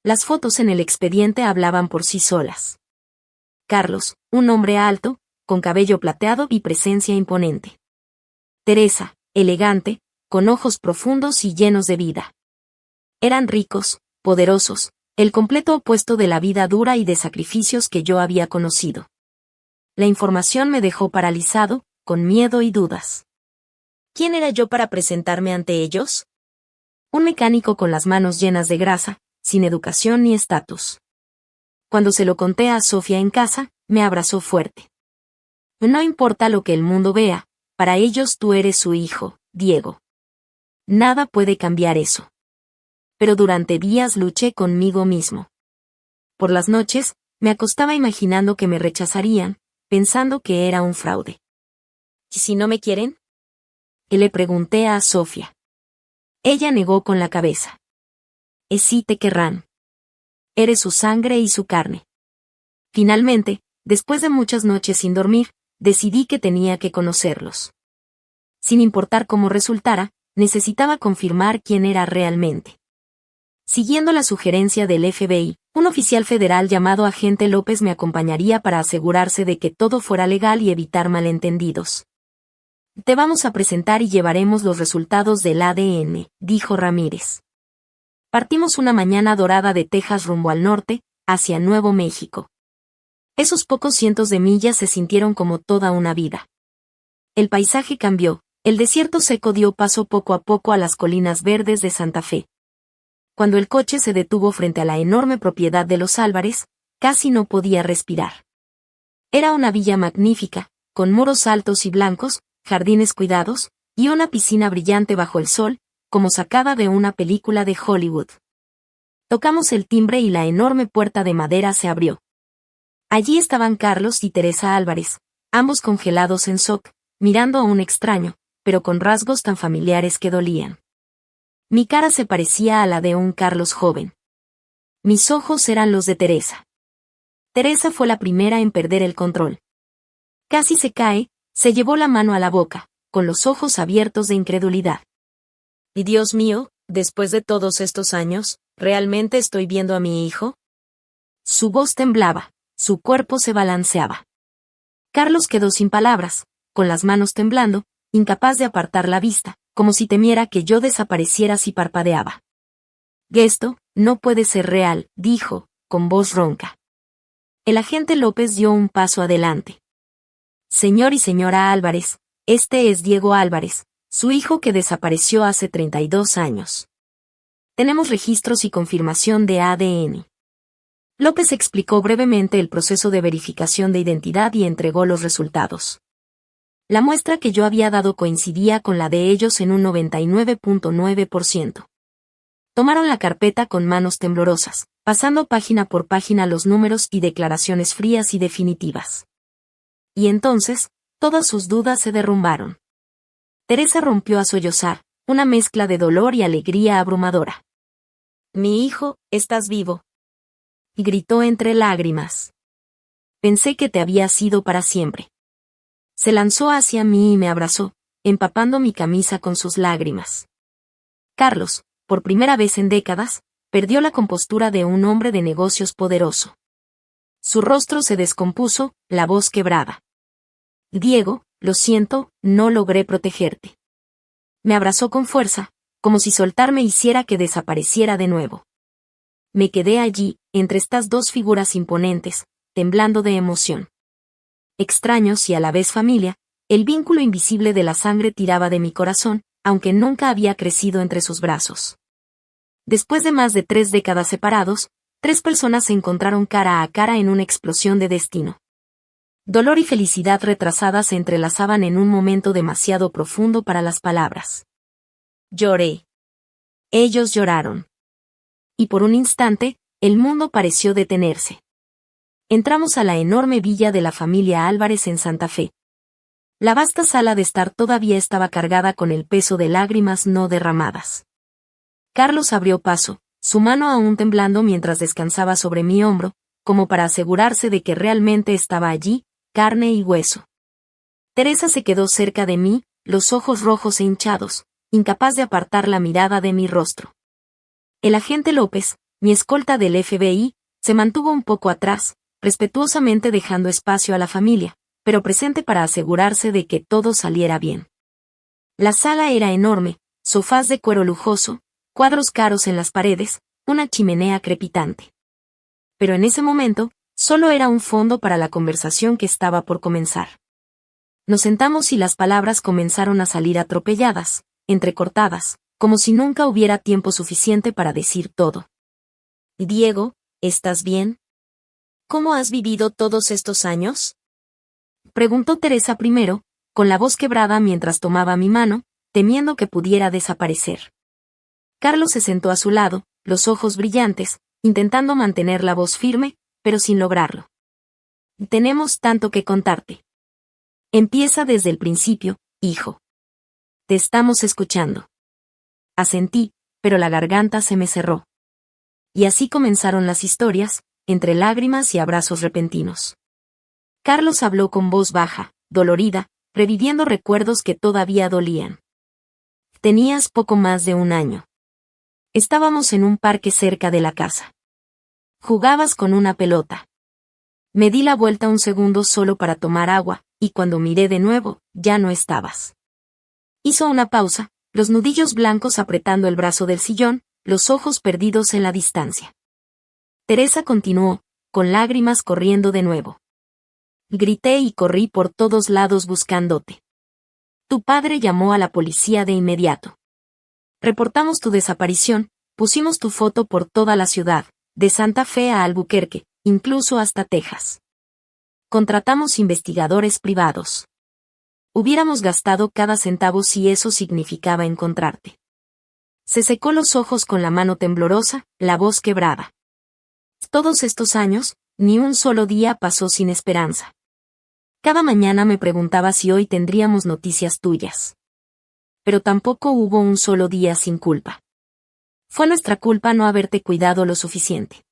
Las fotos en el expediente hablaban por sí solas. Carlos, un hombre alto, con cabello plateado y presencia imponente. Teresa, elegante, con ojos profundos y llenos de vida. Eran ricos, poderosos, el completo opuesto de la vida dura y de sacrificios que yo había conocido. La información me dejó paralizado, con miedo y dudas. ¿Quién era yo para presentarme ante ellos? Un mecánico con las manos llenas de grasa, sin educación ni estatus. Cuando se lo conté a Sofía en casa, me abrazó fuerte. No importa lo que el mundo vea, para ellos tú eres su hijo, Diego. Nada puede cambiar eso. Pero durante días luché conmigo mismo. Por las noches, me acostaba imaginando que me rechazarían, pensando que era un fraude. ¿Y si no me quieren? Le pregunté a Sofía. Ella negó con la cabeza. Sí te querrán. Eres su sangre y su carne. Finalmente, después de muchas noches sin dormir, decidí que tenía que conocerlos. Sin importar cómo resultara, necesitaba confirmar quién era realmente. Siguiendo la sugerencia del FBI, un oficial federal llamado agente López me acompañaría para asegurarse de que todo fuera legal y evitar malentendidos. Te vamos a presentar y llevaremos los resultados del ADN, dijo Ramírez. Partimos una mañana dorada de Texas rumbo al norte, hacia Nuevo México. Esos pocos cientos de millas se sintieron como toda una vida. El paisaje cambió, el desierto seco dio paso poco a poco a las colinas verdes de Santa Fe. Cuando el coche se detuvo frente a la enorme propiedad de los Álvarez, casi no podía respirar. Era una villa magnífica, con muros altos y blancos, jardines cuidados, y una piscina brillante bajo el sol, como sacada de una película de Hollywood. Tocamos el timbre y la enorme puerta de madera se abrió. Allí estaban Carlos y Teresa Álvarez, ambos congelados en shock, mirando a un extraño, pero con rasgos tan familiares que dolían. Mi cara se parecía a la de un Carlos joven. Mis ojos eran los de Teresa. Teresa fue la primera en perder el control. Casi se cae, se llevó la mano a la boca, con los ojos abiertos de incredulidad. Y Dios mío, después de todos estos años, ¿realmente estoy viendo a mi hijo? Su voz temblaba, su cuerpo se balanceaba. Carlos quedó sin palabras, con las manos temblando, incapaz de apartar la vista, como si temiera que yo desapareciera si parpadeaba. Esto no puede ser real, dijo, con voz ronca. El agente López dio un paso adelante. Señor y señora Álvarez, este es Diego Álvarez, su hijo que desapareció hace 32 años. Tenemos registros y confirmación de ADN. López explicó brevemente el proceso de verificación de identidad y entregó los resultados. La muestra que yo había dado coincidía con la de ellos en un 99.9%. Tomaron la carpeta con manos temblorosas, pasando página por página los números y declaraciones frías y definitivas. Y entonces, todas sus dudas se derrumbaron. Teresa rompió a sollozar, una mezcla de dolor y alegría abrumadora. «Mi hijo, estás vivo», y gritó entre lágrimas. «Pensé que te habías ido para siempre». Se lanzó hacia mí y me abrazó, empapando mi camisa con sus lágrimas. Carlos, por primera vez en décadas, perdió la compostura de un hombre de negocios poderoso. Su rostro se descompuso, la voz quebrada. «Diego, lo siento, no logré protegerte». Me abrazó con fuerza, como si soltarme hiciera que desapareciera de nuevo. Me quedé allí, entre estas dos figuras imponentes, temblando de emoción. Extraños y a la vez familia, el vínculo invisible de la sangre tiraba de mi corazón, aunque nunca había crecido entre sus brazos. Después de más de 3 décadas separados, 3 personas se encontraron cara a cara en una explosión de destino. Dolor y felicidad retrasadas se entrelazaban en un momento demasiado profundo para las palabras. Lloré. Ellos lloraron. Y por un instante, el mundo pareció detenerse. Entramos a la enorme villa de la familia Álvarez en Santa Fe. La vasta sala de estar todavía estaba cargada con el peso de lágrimas no derramadas. Carlos abrió paso, su mano aún temblando mientras descansaba sobre mi hombro, como para asegurarse de que realmente estaba allí, carne y hueso. Teresa se quedó cerca de mí, los ojos rojos e hinchados, incapaz de apartar la mirada de mi rostro. El agente López, mi escolta del FBI, se mantuvo un poco atrás, respetuosamente dejando espacio a la familia, pero presente para asegurarse de que todo saliera bien. La sala era enorme, sofás de cuero lujoso, cuadros caros en las paredes, una chimenea crepitante. Pero en ese momento, solo era un fondo para la conversación que estaba por comenzar. Nos sentamos y las palabras comenzaron a salir atropelladas, entrecortadas, como si nunca hubiera tiempo suficiente para decir todo. Diego, ¿estás bien? ¿Cómo has vivido todos estos años? Preguntó Teresa primero, con la voz quebrada mientras tomaba mi mano, temiendo que pudiera desaparecer. Carlos se sentó a su lado, los ojos brillantes, intentando mantener la voz firme, pero sin lograrlo. Tenemos tanto que contarte. Empieza desde el principio, hijo. Te estamos escuchando. Asentí, pero la garganta se me cerró. Y así comenzaron las historias, entre lágrimas y abrazos repentinos. Carlos habló con voz baja, dolorida, reviviendo recuerdos que todavía dolían. Tenías poco más de 1 año. Estábamos en un parque cerca de la casa. Jugabas con una pelota. Me di la vuelta un segundo solo para tomar agua, y cuando miré de nuevo, ya no estabas. Hizo una pausa, los nudillos blancos apretando el brazo del sillón, los ojos perdidos en la distancia. Teresa continuó, con lágrimas corriendo de nuevo. Grité y corrí por todos lados buscándote. Tu padre llamó a la policía de inmediato. Reportamos tu desaparición, pusimos tu foto por toda la ciudad, de Santa Fe a Albuquerque, incluso hasta Texas. Contratamos investigadores privados. Hubiéramos gastado cada centavo si eso significaba encontrarte. Se secó los ojos con la mano temblorosa, la voz quebrada. Todos estos años, ni un solo día pasó sin esperanza. Cada mañana me preguntaba si hoy tendríamos noticias tuyas. Pero tampoco hubo un solo día sin culpa. Fue nuestra culpa no haberte cuidado lo suficiente.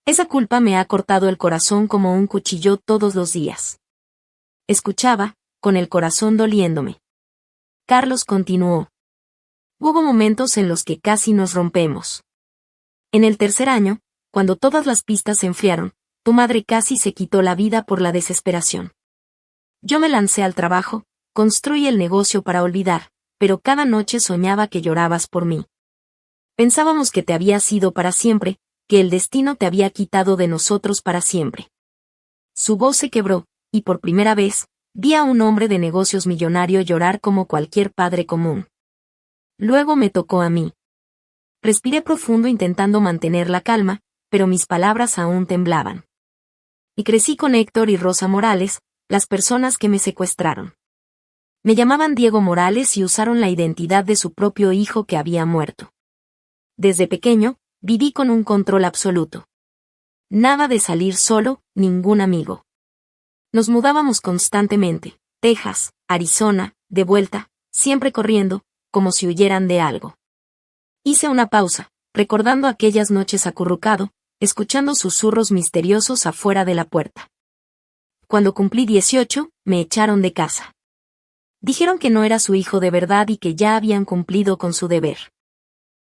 Esa culpa me ha cortado el corazón como un cuchillo todos los días. Escuchaba, con el corazón doliéndome. Carlos continuó. Hubo momentos en los que casi nos rompemos. En el 3er año, cuando todas las pistas se enfriaron, tu madre casi se quitó la vida por la desesperación. Yo me lancé al trabajo, construí el negocio para olvidar, pero cada noche soñaba que llorabas por mí. Pensábamos que te había sido para siempre, que el destino te había quitado de nosotros para siempre. Su voz se quebró, y por primera vez, vi a un hombre de negocios millonario llorar como cualquier padre común. Luego me tocó a mí. Respiré profundo intentando mantener la calma, pero mis palabras aún temblaban. Y crecí con Héctor y Rosa Morales, las personas que me secuestraron. Me llamaban Diego Morales y usaron la identidad de su propio hijo que había muerto. Desde pequeño, viví con un control absoluto. Nada de salir solo, ningún amigo. Nos mudábamos constantemente, Texas, Arizona, de vuelta, siempre corriendo, como si huyeran de algo. Hice una pausa, recordando aquellas noches acurrucado, escuchando susurros misteriosos afuera de la puerta. Cuando cumplí 18, me echaron de casa. Dijeron que no era su hijo de verdad y que ya habían cumplido con su deber.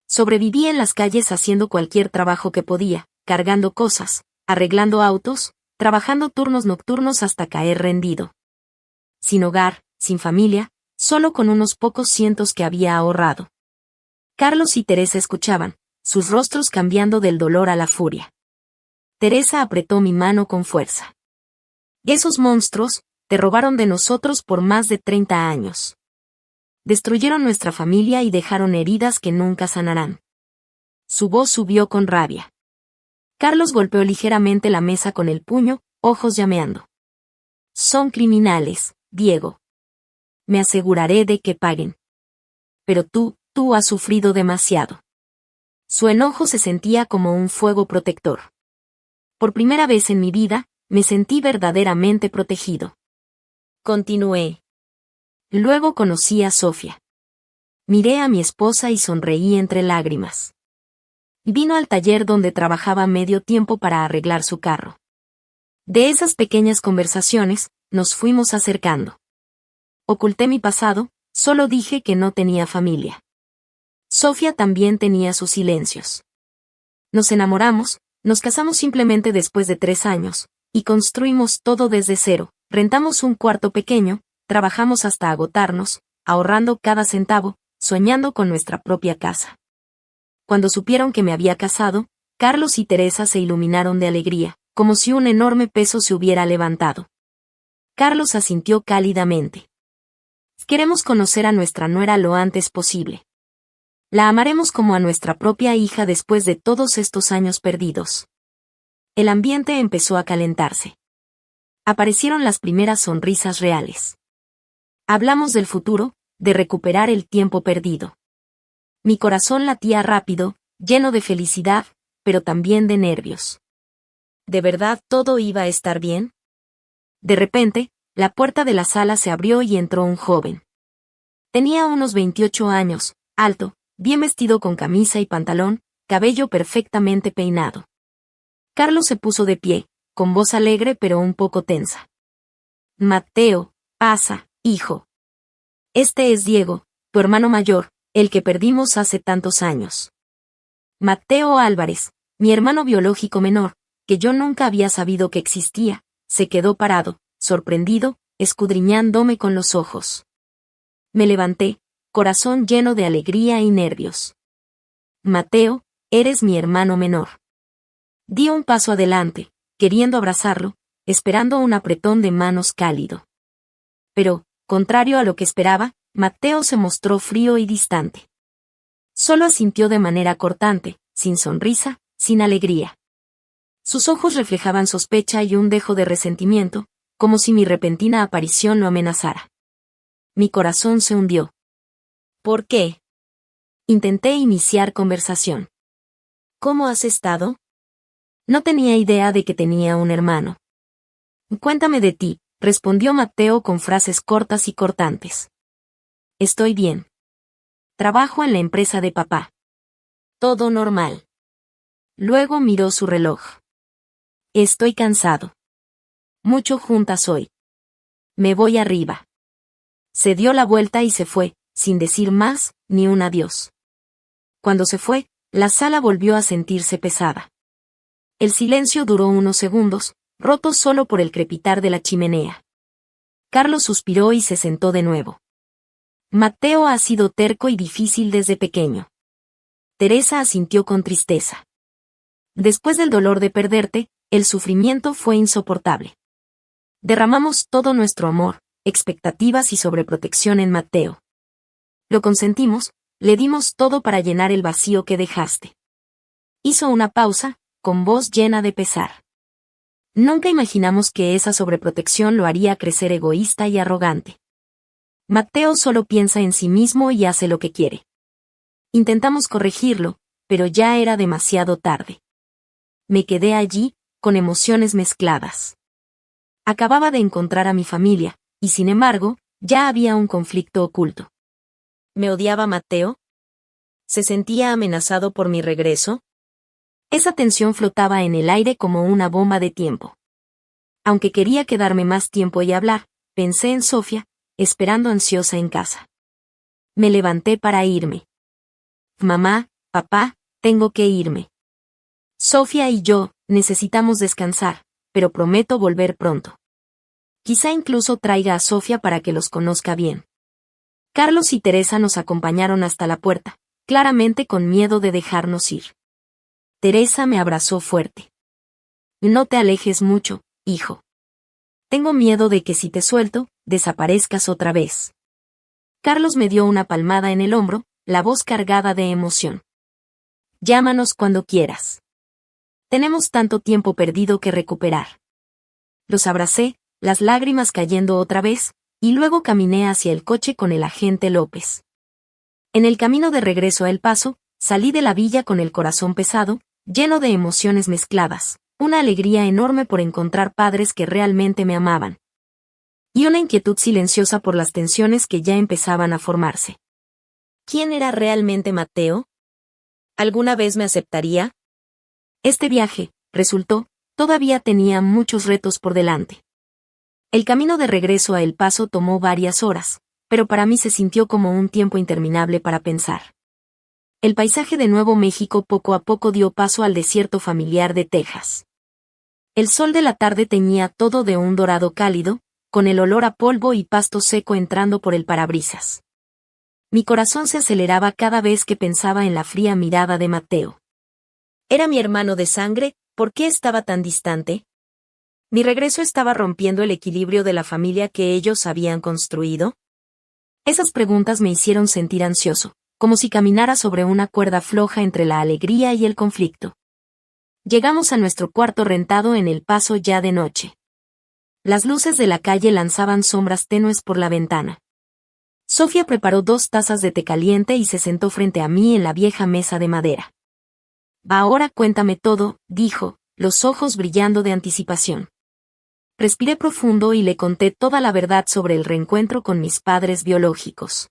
Sobreviví en las calles haciendo cualquier trabajo que podía, cargando cosas, arreglando autos, trabajando turnos nocturnos hasta caer rendido. Sin hogar, sin familia, solo con unos pocos cientos que había ahorrado. Carlos y Teresa escuchaban, sus rostros cambiando del dolor a la furia. Teresa apretó mi mano con fuerza. Esos monstruos, te robaron de nosotros por más de 30 años. Destruyeron nuestra familia y dejaron heridas que nunca sanarán. Su voz subió con rabia. Carlos golpeó ligeramente la mesa con el puño, ojos llameando. Son criminales, Diego. Me aseguraré de que paguen. Pero tú has sufrido demasiado. Su enojo se sentía como un fuego protector. Por primera vez en mi vida, me sentí verdaderamente protegido. Continué. Luego conocí a Sofía. Miré a mi esposa y sonreí entre lágrimas. Vino al taller donde trabajaba medio tiempo para arreglar su carro. De esas pequeñas conversaciones, nos fuimos acercando. Oculté mi pasado, solo dije que no tenía familia. Sofía también tenía sus silencios. Nos enamoramos, nos casamos simplemente después de 3 años, y construimos todo desde cero, rentamos un cuarto pequeño, trabajamos hasta agotarnos, ahorrando cada centavo, soñando con nuestra propia casa. Cuando supieron que me había casado, Carlos y Teresa se iluminaron de alegría, como si un enorme peso se hubiera levantado. Carlos asintió cálidamente. Queremos conocer a nuestra nuera lo antes posible. La amaremos como a nuestra propia hija después de todos estos años perdidos. El ambiente empezó a calentarse. Aparecieron las primeras sonrisas reales. Hablamos del futuro, de recuperar el tiempo perdido. Mi corazón latía rápido, lleno de felicidad, pero también de nervios. ¿De verdad todo iba a estar bien? De repente, la puerta de la sala se abrió y entró un joven. Tenía unos 28 años, alto, bien vestido con camisa y pantalón, cabello perfectamente peinado. Carlos se puso de pie, con voz alegre pero un poco tensa. Mateo, pasa, hijo. Este es Diego, tu hermano mayor, el que perdimos hace tantos años. Mateo Álvarez, mi hermano biológico menor, que yo nunca había sabido que existía, se quedó parado, sorprendido, escudriñándome con los ojos. Me levanté, corazón lleno de alegría y nervios. Mateo, eres mi hermano menor. Di un paso adelante, queriendo abrazarlo, esperando un apretón de manos cálido. Pero, contrario a lo que esperaba, Mateo se mostró frío y distante. Solo asintió de manera cortante, sin sonrisa, sin alegría. Sus ojos reflejaban sospecha y un dejo de resentimiento, como si mi repentina aparición lo amenazara. Mi corazón se hundió. ¿Por qué? Intenté iniciar conversación. ¿Cómo has estado? No tenía idea de que tenía un hermano. Cuéntame de ti, respondió Mateo con frases cortas y cortantes. Estoy bien. Trabajo en la empresa de papá. Todo normal. Luego miró su reloj. Estoy cansado. Mucho juntas hoy. Me voy arriba. Se dio la vuelta y se fue, sin decir más, ni un adiós. Cuando se fue, la sala volvió a sentirse pesada. El silencio duró unos segundos, roto solo por el crepitar de la chimenea. Carlos suspiró y se sentó de nuevo. Mateo ha sido terco y difícil desde pequeño. Teresa asintió con tristeza. Después del dolor de perderte, el sufrimiento fue insoportable. Derramamos todo nuestro amor, expectativas y sobreprotección en Mateo. Lo consentimos, le dimos todo para llenar el vacío que dejaste. Hizo una pausa, con voz llena de pesar. Nunca imaginamos que esa sobreprotección lo haría crecer egoísta y arrogante. Mateo solo piensa en sí mismo y hace lo que quiere. Intentamos corregirlo, pero ya era demasiado tarde. Me quedé allí, con emociones mezcladas. Acababa de encontrar a mi familia, y sin embargo, ya había un conflicto oculto. ¿Me odiaba Mateo? ¿Se sentía amenazado por mi regreso? Esa tensión flotaba en el aire como una bomba de tiempo. Aunque quería quedarme más tiempo y hablar, pensé en Sofía, esperando ansiosa en casa. Me levanté para irme. Mamá, papá, tengo que irme. Sofía y yo, necesitamos descansar, pero prometo volver pronto. Quizá incluso traiga a Sofía para que los conozca bien. Carlos y Teresa nos acompañaron hasta la puerta, claramente con miedo de dejarnos ir. Teresa me abrazó fuerte. No te alejes mucho, hijo. Tengo miedo de que si te suelto, desaparezcas otra vez. Carlos me dio una palmada en el hombro, la voz cargada de emoción. Llámanos cuando quieras. Tenemos tanto tiempo perdido que recuperar. Los abracé, las lágrimas cayendo otra vez, y luego caminé hacia el coche con el agente López. En el camino de regreso a El Paso, salí de la villa con el corazón pesado, lleno de emociones mezcladas, una alegría enorme por encontrar padres que realmente me amaban. Y una inquietud silenciosa por las tensiones que ya empezaban a formarse. ¿Quién era realmente Mateo? ¿Alguna vez me aceptaría? Este viaje, resultó, todavía tenía muchos retos por delante. El camino de regreso a El Paso tomó varias horas, pero para mí se sintió como un tiempo interminable para pensar. El paisaje de Nuevo México poco a poco dio paso al desierto familiar de Texas. El sol de la tarde teñía todo de un dorado cálido, con el olor a polvo y pasto seco entrando por el parabrisas. Mi corazón se aceleraba cada vez que pensaba en la fría mirada de Mateo. Era mi hermano de sangre, ¿por qué estaba tan distante? ¿Mi regreso estaba rompiendo el equilibrio de la familia que ellos habían construido? Esas preguntas me hicieron sentir ansioso, como si caminara sobre una cuerda floja entre la alegría y el conflicto. Llegamos a nuestro cuarto rentado en El Paso ya de noche. Las luces de la calle lanzaban sombras tenues por la ventana. Sofía preparó 2 tazas de té caliente y se sentó frente a mí en la vieja mesa de madera. Ahora cuéntame todo, dijo, los ojos brillando de anticipación. Respiré profundo y le conté toda la verdad sobre el reencuentro con mis padres biológicos.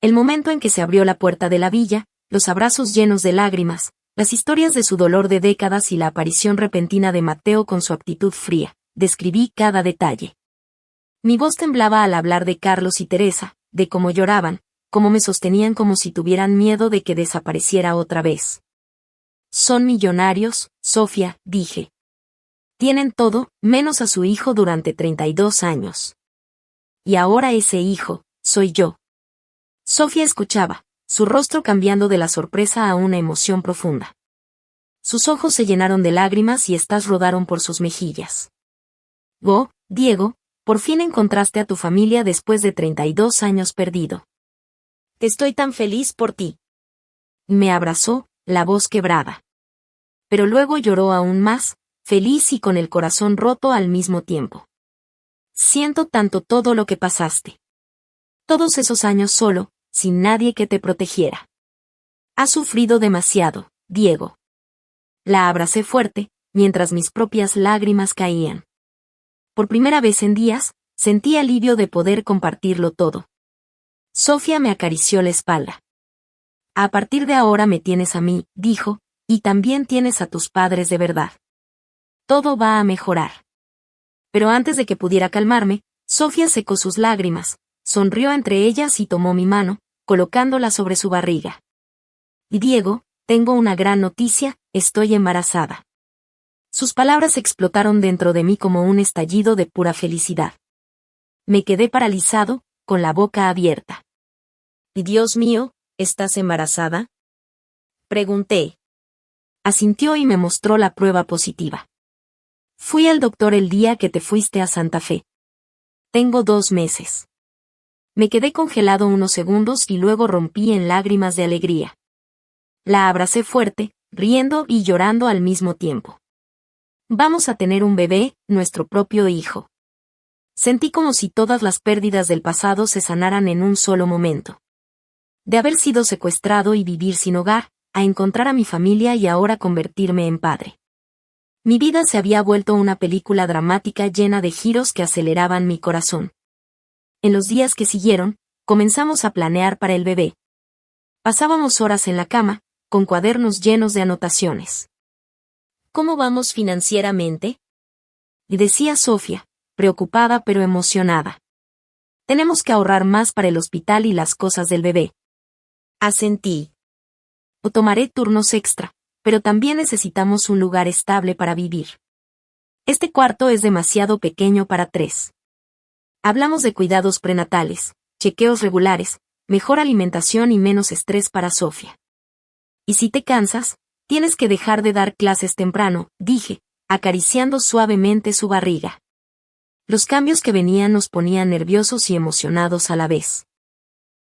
El momento en que se abrió la puerta de la villa, los abrazos llenos de lágrimas, las historias de su dolor de décadas y la aparición repentina de Mateo con su actitud fría. Describí cada detalle. Mi voz temblaba al hablar de Carlos y Teresa, de cómo lloraban, cómo me sostenían como si tuvieran miedo de que desapareciera otra vez. Son millonarios, Sofía, dije. Tienen todo, menos a su hijo durante 32 años. Y ahora ese hijo, soy yo. Sofía escuchaba, su rostro cambiando de la sorpresa a una emoción profunda. Sus ojos se llenaron de lágrimas y estas rodaron por sus mejillas. Diego, por fin encontraste a tu familia después de 32 años perdido. Estoy tan feliz por ti. Me abrazó, la voz quebrada. Pero luego lloró aún más, feliz y con el corazón roto al mismo tiempo. Siento tanto todo lo que pasaste. Todos esos años solo, sin nadie que te protegiera. Has sufrido demasiado, Diego. La abracé fuerte, mientras mis propias lágrimas caían. Por primera vez en días, sentí alivio de poder compartirlo todo. Sofía me acarició la espalda. A partir de ahora me tienes a mí, dijo, y también tienes a tus padres de verdad. Todo va a mejorar. Pero antes de que pudiera calmarme, Sofía secó sus lágrimas, sonrió entre ellas y tomó mi mano, colocándola sobre su barriga. Y Diego, tengo una gran noticia, estoy embarazada. Sus palabras explotaron dentro de mí como un estallido de pura felicidad. Me quedé paralizado, con la boca abierta. ¿Y Dios mío, estás embarazada? Pregunté. Asintió y me mostró la prueba positiva. Fui al doctor el día que te fuiste a Santa Fe. Tengo 2 meses. Me quedé congelado unos segundos y luego rompí en lágrimas de alegría. La abracé fuerte, riendo y llorando al mismo tiempo. Vamos a tener un bebé, nuestro propio hijo. Sentí como si todas las pérdidas del pasado se sanaran en un solo momento. De haber sido secuestrado y vivir sin hogar, a encontrar a mi familia y ahora convertirme en padre. Mi vida se había vuelto una película dramática llena de giros que aceleraban mi corazón. En los días que siguieron, comenzamos a planear para el bebé. Pasábamos horas en la cama, con cuadernos llenos de anotaciones. ¿Cómo vamos financieramente? Y decía Sofía, preocupada pero emocionada. Tenemos que ahorrar más para el hospital y las cosas del bebé. Asentí. O tomaré turnos extra, pero también necesitamos un lugar estable para vivir. Este cuarto es demasiado pequeño para 3. Hablamos de cuidados prenatales, chequeos regulares, mejor alimentación y menos estrés para Sofía. Y si te cansas, tienes que dejar de dar clases temprano, dije, acariciando suavemente su barriga. Los cambios que venían nos ponían nerviosos y emocionados a la vez.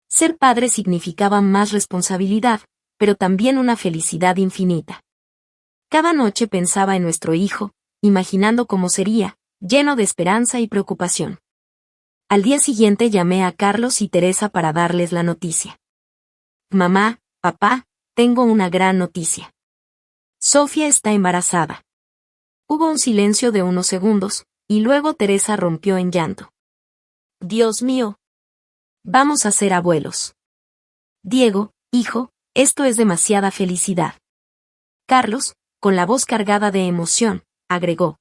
Ser padre significaba más responsabilidad, pero también una felicidad infinita. Cada noche pensaba en nuestro hijo, imaginando cómo sería, lleno de esperanza y preocupación. Al día siguiente llamé a Carlos y Teresa para darles la noticia. Mamá, papá, tengo una gran noticia. Sofía está embarazada. Hubo un silencio de unos segundos, y luego Teresa rompió en llanto. Dios mío. Vamos a ser abuelos. Diego, hijo, esto es demasiada felicidad. Carlos, con la voz cargada de emoción, agregó.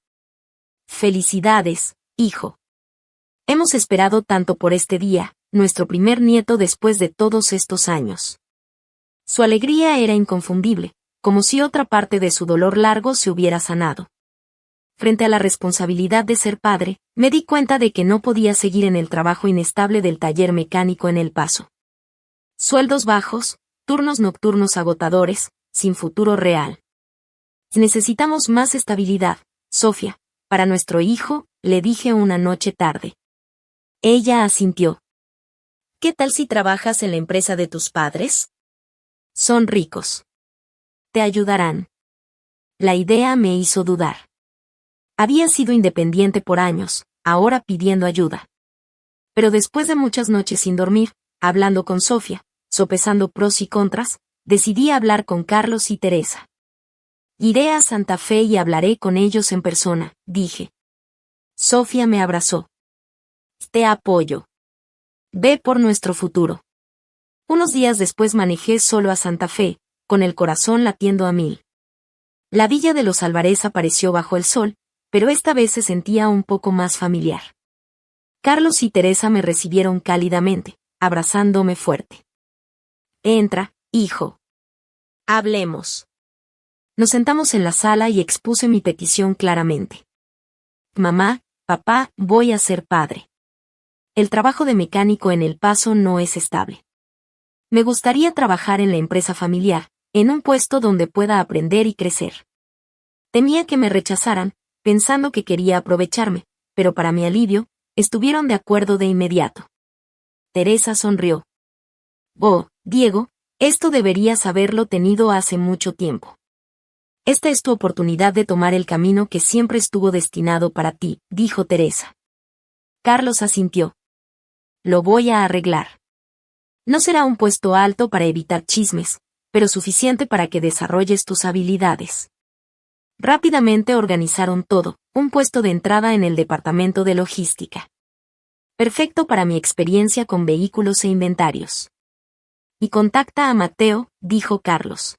Felicidades, hijo. Hemos esperado tanto por este día, nuestro primer nieto después de todos estos años. Su alegría era inconfundible, como si otra parte de su dolor largo se hubiera sanado. Frente a la responsabilidad de ser padre, me di cuenta de que no podía seguir en el trabajo inestable del taller mecánico en El Paso. Sueldos bajos, turnos nocturnos agotadores, sin futuro real. Necesitamos más estabilidad, Sofía, para nuestro hijo, le dije una noche tarde. Ella asintió. ¿Qué tal si trabajas en la empresa de tus padres? Son ricos. Te ayudarán. La idea me hizo dudar. Había sido independiente por años, ahora pidiendo ayuda. Pero después de muchas noches sin dormir, hablando con Sofía, sopesando pros y contras, decidí hablar con Carlos y Teresa. Iré a Santa Fe y hablaré con ellos en persona, dije. Sofía me abrazó. Te apoyo. Ve por nuestro futuro. Unos días después manejé solo a Santa Fe, con el corazón latiendo a 1000. La villa de los Álvarez apareció bajo el sol, pero esta vez se sentía un poco más familiar. Carlos y Teresa me recibieron cálidamente, abrazándome fuerte. Entra, hijo. Hablemos. Nos sentamos en la sala y expuse mi petición claramente. Mamá, papá, voy a ser padre. El trabajo de mecánico en El Paso no es estable. Me gustaría trabajar en la empresa familiar, en un puesto donde pueda aprender y crecer. Temía que me rechazaran, pensando que quería aprovecharme, pero para mi alivio, estuvieron de acuerdo de inmediato. Teresa sonrió. Oh, Diego, esto deberías haberlo tenido hace mucho tiempo. Esta es tu oportunidad de tomar el camino que siempre estuvo destinado para ti, dijo Teresa. Carlos asintió. Lo voy a arreglar. No será un puesto alto para evitar chismes, pero suficiente para que desarrolles tus habilidades. Rápidamente organizaron todo, un puesto de entrada en el departamento de logística. Perfecto para mi experiencia con vehículos e inventarios. Y contacta a Mateo, dijo Carlos.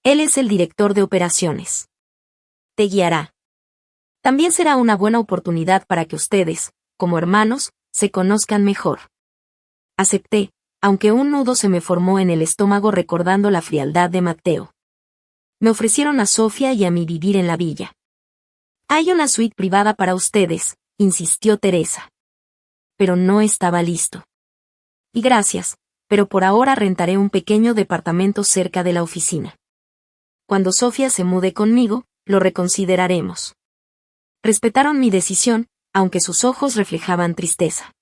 Él es el director de operaciones. Te guiará. También será una buena oportunidad para que ustedes, como hermanos, se conozcan mejor. Acepté, aunque un nudo se me formó en el estómago recordando la frialdad de Mateo. Me ofrecieron a Sofía y a mí vivir en la villa. Hay una suite privada para ustedes, insistió Teresa. Pero no estaba listo. Y gracias, pero por ahora rentaré un pequeño departamento cerca de la oficina. Cuando Sofía se mude conmigo, lo reconsideraremos. Respetaron mi decisión, aunque sus ojos reflejaban tristeza.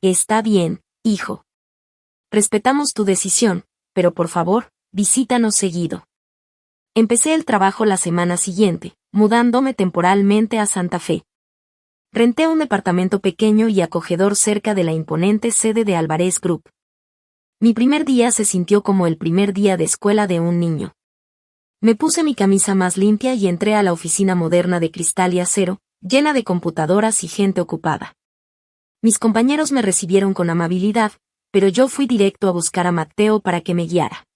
Está bien, hijo. Respetamos tu decisión, pero por favor, visítanos seguido. Empecé el trabajo la semana siguiente, mudándome temporalmente a Santa Fe. Renté un departamento pequeño y acogedor cerca de la imponente sede de Álvarez Group. Mi primer día se sintió como el primer día de escuela de un niño. Me puse mi camisa más limpia y entré a la oficina moderna de cristal y acero, llena de computadoras y gente ocupada. Mis compañeros me recibieron con amabilidad, pero yo fui directo a buscar a Mateo para que me guiara.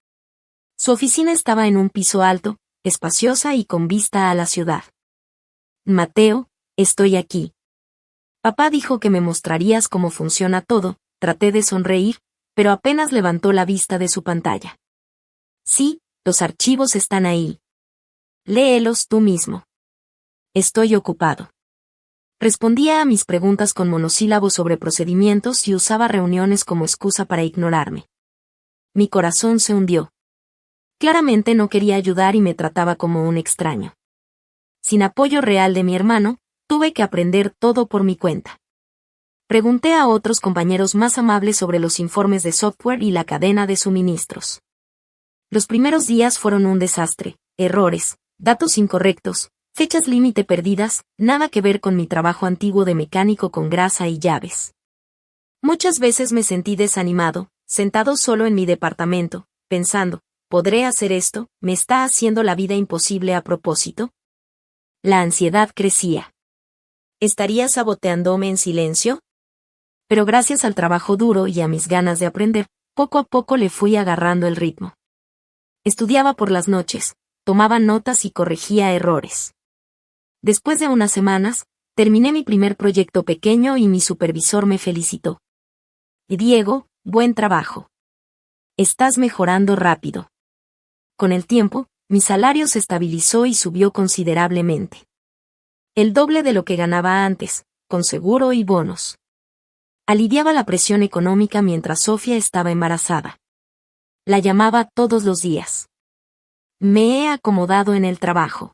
Su oficina estaba en un piso alto, espaciosa y con vista a la ciudad. Mateo, estoy aquí. Papá dijo que me mostrarías cómo funciona todo, traté de sonreír, pero apenas levantó la vista de su pantalla. Sí, los archivos están ahí. Léelos tú mismo. Estoy ocupado. Respondía a mis preguntas con monosílabos sobre procedimientos y usaba reuniones como excusa para ignorarme. Mi corazón se hundió. Claramente no quería ayudar y me trataba como un extraño. Sin apoyo real de mi hermano, tuve que aprender todo por mi cuenta. Pregunté a otros compañeros más amables sobre los informes de software y la cadena de suministros. Los primeros días fueron un desastre, errores, datos incorrectos, Fechas límite perdidas, nada que ver con mi trabajo antiguo de mecánico con grasa y llaves. Muchas veces me sentí desanimado, sentado solo en mi departamento, pensando, ¿podré hacer esto? ¿Me está haciendo la vida imposible a propósito? La ansiedad crecía. ¿Estaría saboteándome en silencio? Pero gracias al trabajo duro y a mis ganas de aprender, poco a poco le fui agarrando el ritmo. Estudiaba por las noches, tomaba notas y corregía errores. Después de unas semanas, terminé mi primer proyecto pequeño y mi supervisor me felicitó. Diego, buen trabajo. Estás mejorando rápido. Con el tiempo, mi salario se estabilizó y subió considerablemente. El doble de lo que ganaba antes, con seguro y bonos. Aliviaba la presión económica mientras Sofía estaba embarazada. La llamaba todos los días. Me he acomodado en el trabajo.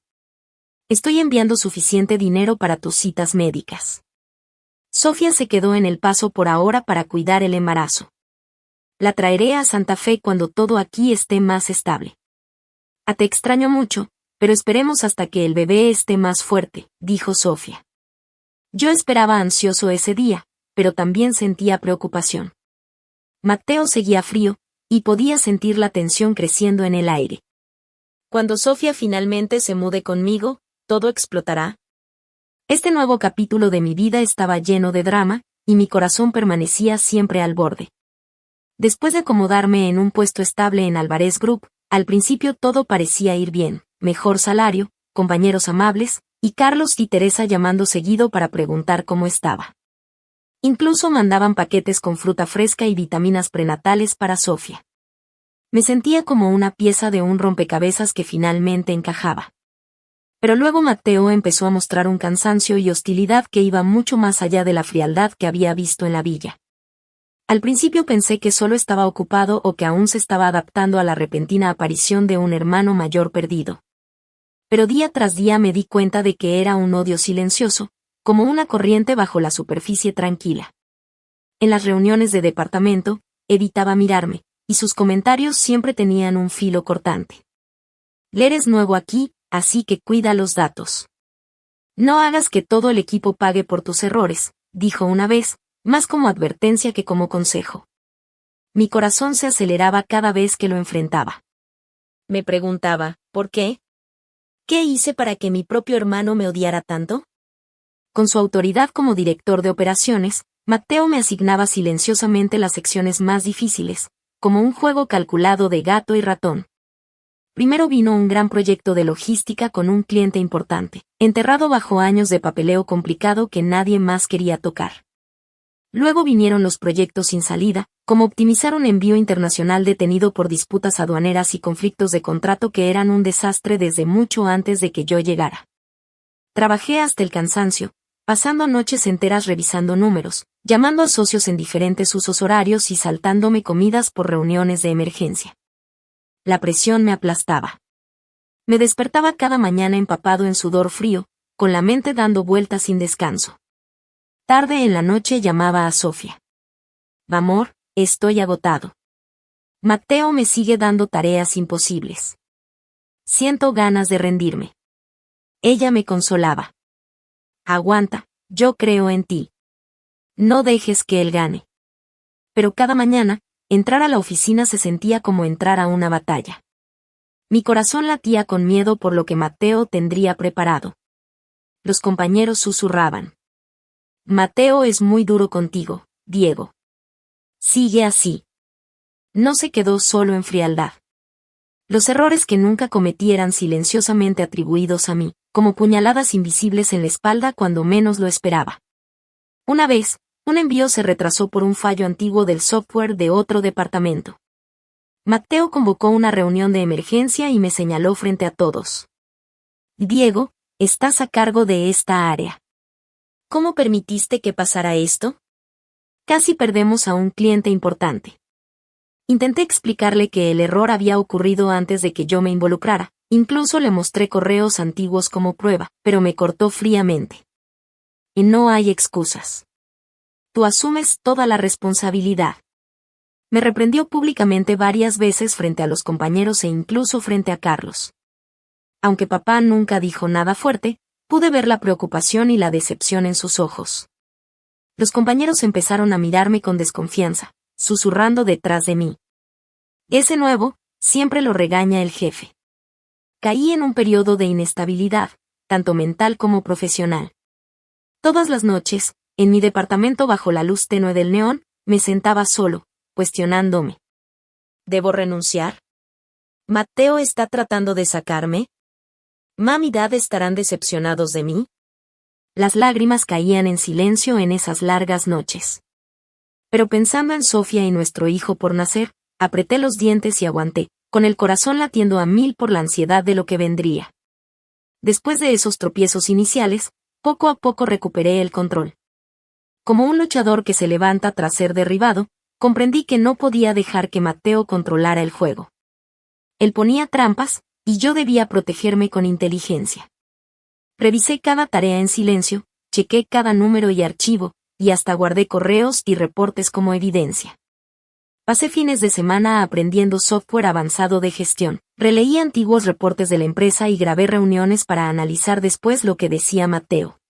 Estoy enviando suficiente dinero para tus citas médicas. Sofía se quedó en El Paso por ahora para cuidar el embarazo. La traeré a Santa Fe cuando todo aquí esté más estable. Te extraño mucho, pero esperemos hasta que el bebé esté más fuerte, dijo Sofía. Yo esperaba ansioso ese día, pero también sentía preocupación. Mateo seguía frío, y podía sentir la tensión creciendo en el aire. Cuando Sofía finalmente se mude conmigo, ¿todo explotará? Este nuevo capítulo de mi vida estaba lleno de drama, y mi corazón permanecía siempre al borde. Después de acomodarme en un puesto estable en Álvarez Group, al principio todo parecía ir bien, mejor salario, compañeros amables, y Carlos y Teresa llamando seguido para preguntar cómo estaba. Incluso mandaban paquetes con fruta fresca y vitaminas prenatales para Sofía. Me sentía como una pieza de un rompecabezas que finalmente encajaba. Pero luego Mateo empezó a mostrar un cansancio y hostilidad que iba mucho más allá de la frialdad que había visto en la villa. Al principio pensé que solo estaba ocupado o que aún se estaba adaptando a la repentina aparición de un hermano mayor perdido. Pero día tras día me di cuenta de que era un odio silencioso, como una corriente bajo la superficie tranquila. En las reuniones de departamento, evitaba mirarme, y sus comentarios siempre tenían un filo cortante. Eres nuevo aquí, así que cuida los datos. No hagas que todo el equipo pague por tus errores, dijo una vez, más como advertencia que como consejo. Mi corazón se aceleraba cada vez que lo enfrentaba. Me preguntaba, ¿por qué? ¿Qué hice para que mi propio hermano me odiara tanto? Con su autoridad como director de operaciones, Mateo me asignaba silenciosamente las secciones más difíciles, como un juego calculado de gato y ratón. Primero vino un gran proyecto de logística con un cliente importante, enterrado bajo años de papeleo complicado que nadie más quería tocar. Luego vinieron los proyectos sin salida, como optimizar un envío internacional detenido por disputas aduaneras y conflictos de contrato que eran un desastre desde mucho antes de que yo llegara. Trabajé hasta el cansancio, pasando noches enteras revisando números, llamando a socios en diferentes usos horarios y saltándome comidas por reuniones de emergencia. La presión me aplastaba. Me despertaba cada mañana empapado en sudor frío, con la mente dando vueltas sin descanso. Tarde en la noche llamaba a Sofía. Amor, estoy agotado. Mateo me sigue dando tareas imposibles. Siento ganas de rendirme. Ella me consolaba. Aguanta, yo creo en ti. No dejes que él gane. Pero cada mañana, entrar a la oficina se sentía como entrar a una batalla. Mi corazón latía con miedo por lo que Mateo tendría preparado. Los compañeros susurraban. Mateo es muy duro contigo, Diego. Sigue así. No se quedó solo en frialdad. Los errores que nunca cometí eran silenciosamente atribuidos a mí, como puñaladas invisibles en la espalda cuando menos lo esperaba. Una vez, un envío se retrasó por un fallo antiguo del software de otro departamento. Mateo convocó una reunión de emergencia y me señaló frente a todos. Diego, estás a cargo de esta área. ¿Cómo permitiste que pasara esto? Casi perdemos a un cliente importante. Intenté explicarle que el error había ocurrido antes de que yo me involucrara, incluso le mostré correos antiguos como prueba, pero me cortó fríamente. Y no hay excusas. Tú asumes toda la responsabilidad. Me reprendió públicamente varias veces frente a los compañeros e incluso frente a Carlos. Aunque papá nunca dijo nada fuerte, pude ver la preocupación y la decepción en sus ojos. Los compañeros empezaron a mirarme con desconfianza, susurrando detrás de mí. Ese nuevo, siempre lo regaña el jefe. Caí en un periodo de inestabilidad, tanto mental como profesional. Todas las noches, en mi departamento bajo la luz tenue del neón, me sentaba solo, cuestionándome. ¿Debo renunciar? ¿Mateo está tratando de sacarme? ¿Mami y Dad estarán decepcionados de mí? Las lágrimas caían en silencio en esas largas noches. Pero pensando en Sofía y nuestro hijo por nacer, apreté los dientes y aguanté, con el corazón latiendo a 1000 por la ansiedad de lo que vendría. Después de esos tropiezos iniciales, poco a poco recuperé el control. Como un luchador que se levanta tras ser derribado, comprendí que no podía dejar que Mateo controlara el juego. Él ponía trampas, y yo debía protegerme con inteligencia. Revisé cada tarea en silencio, chequé cada número y archivo, y hasta guardé correos y reportes como evidencia. Pasé fines de semana aprendiendo software avanzado de gestión, releí antiguos reportes de la empresa y grabé reuniones para analizar después lo que decía Mateo.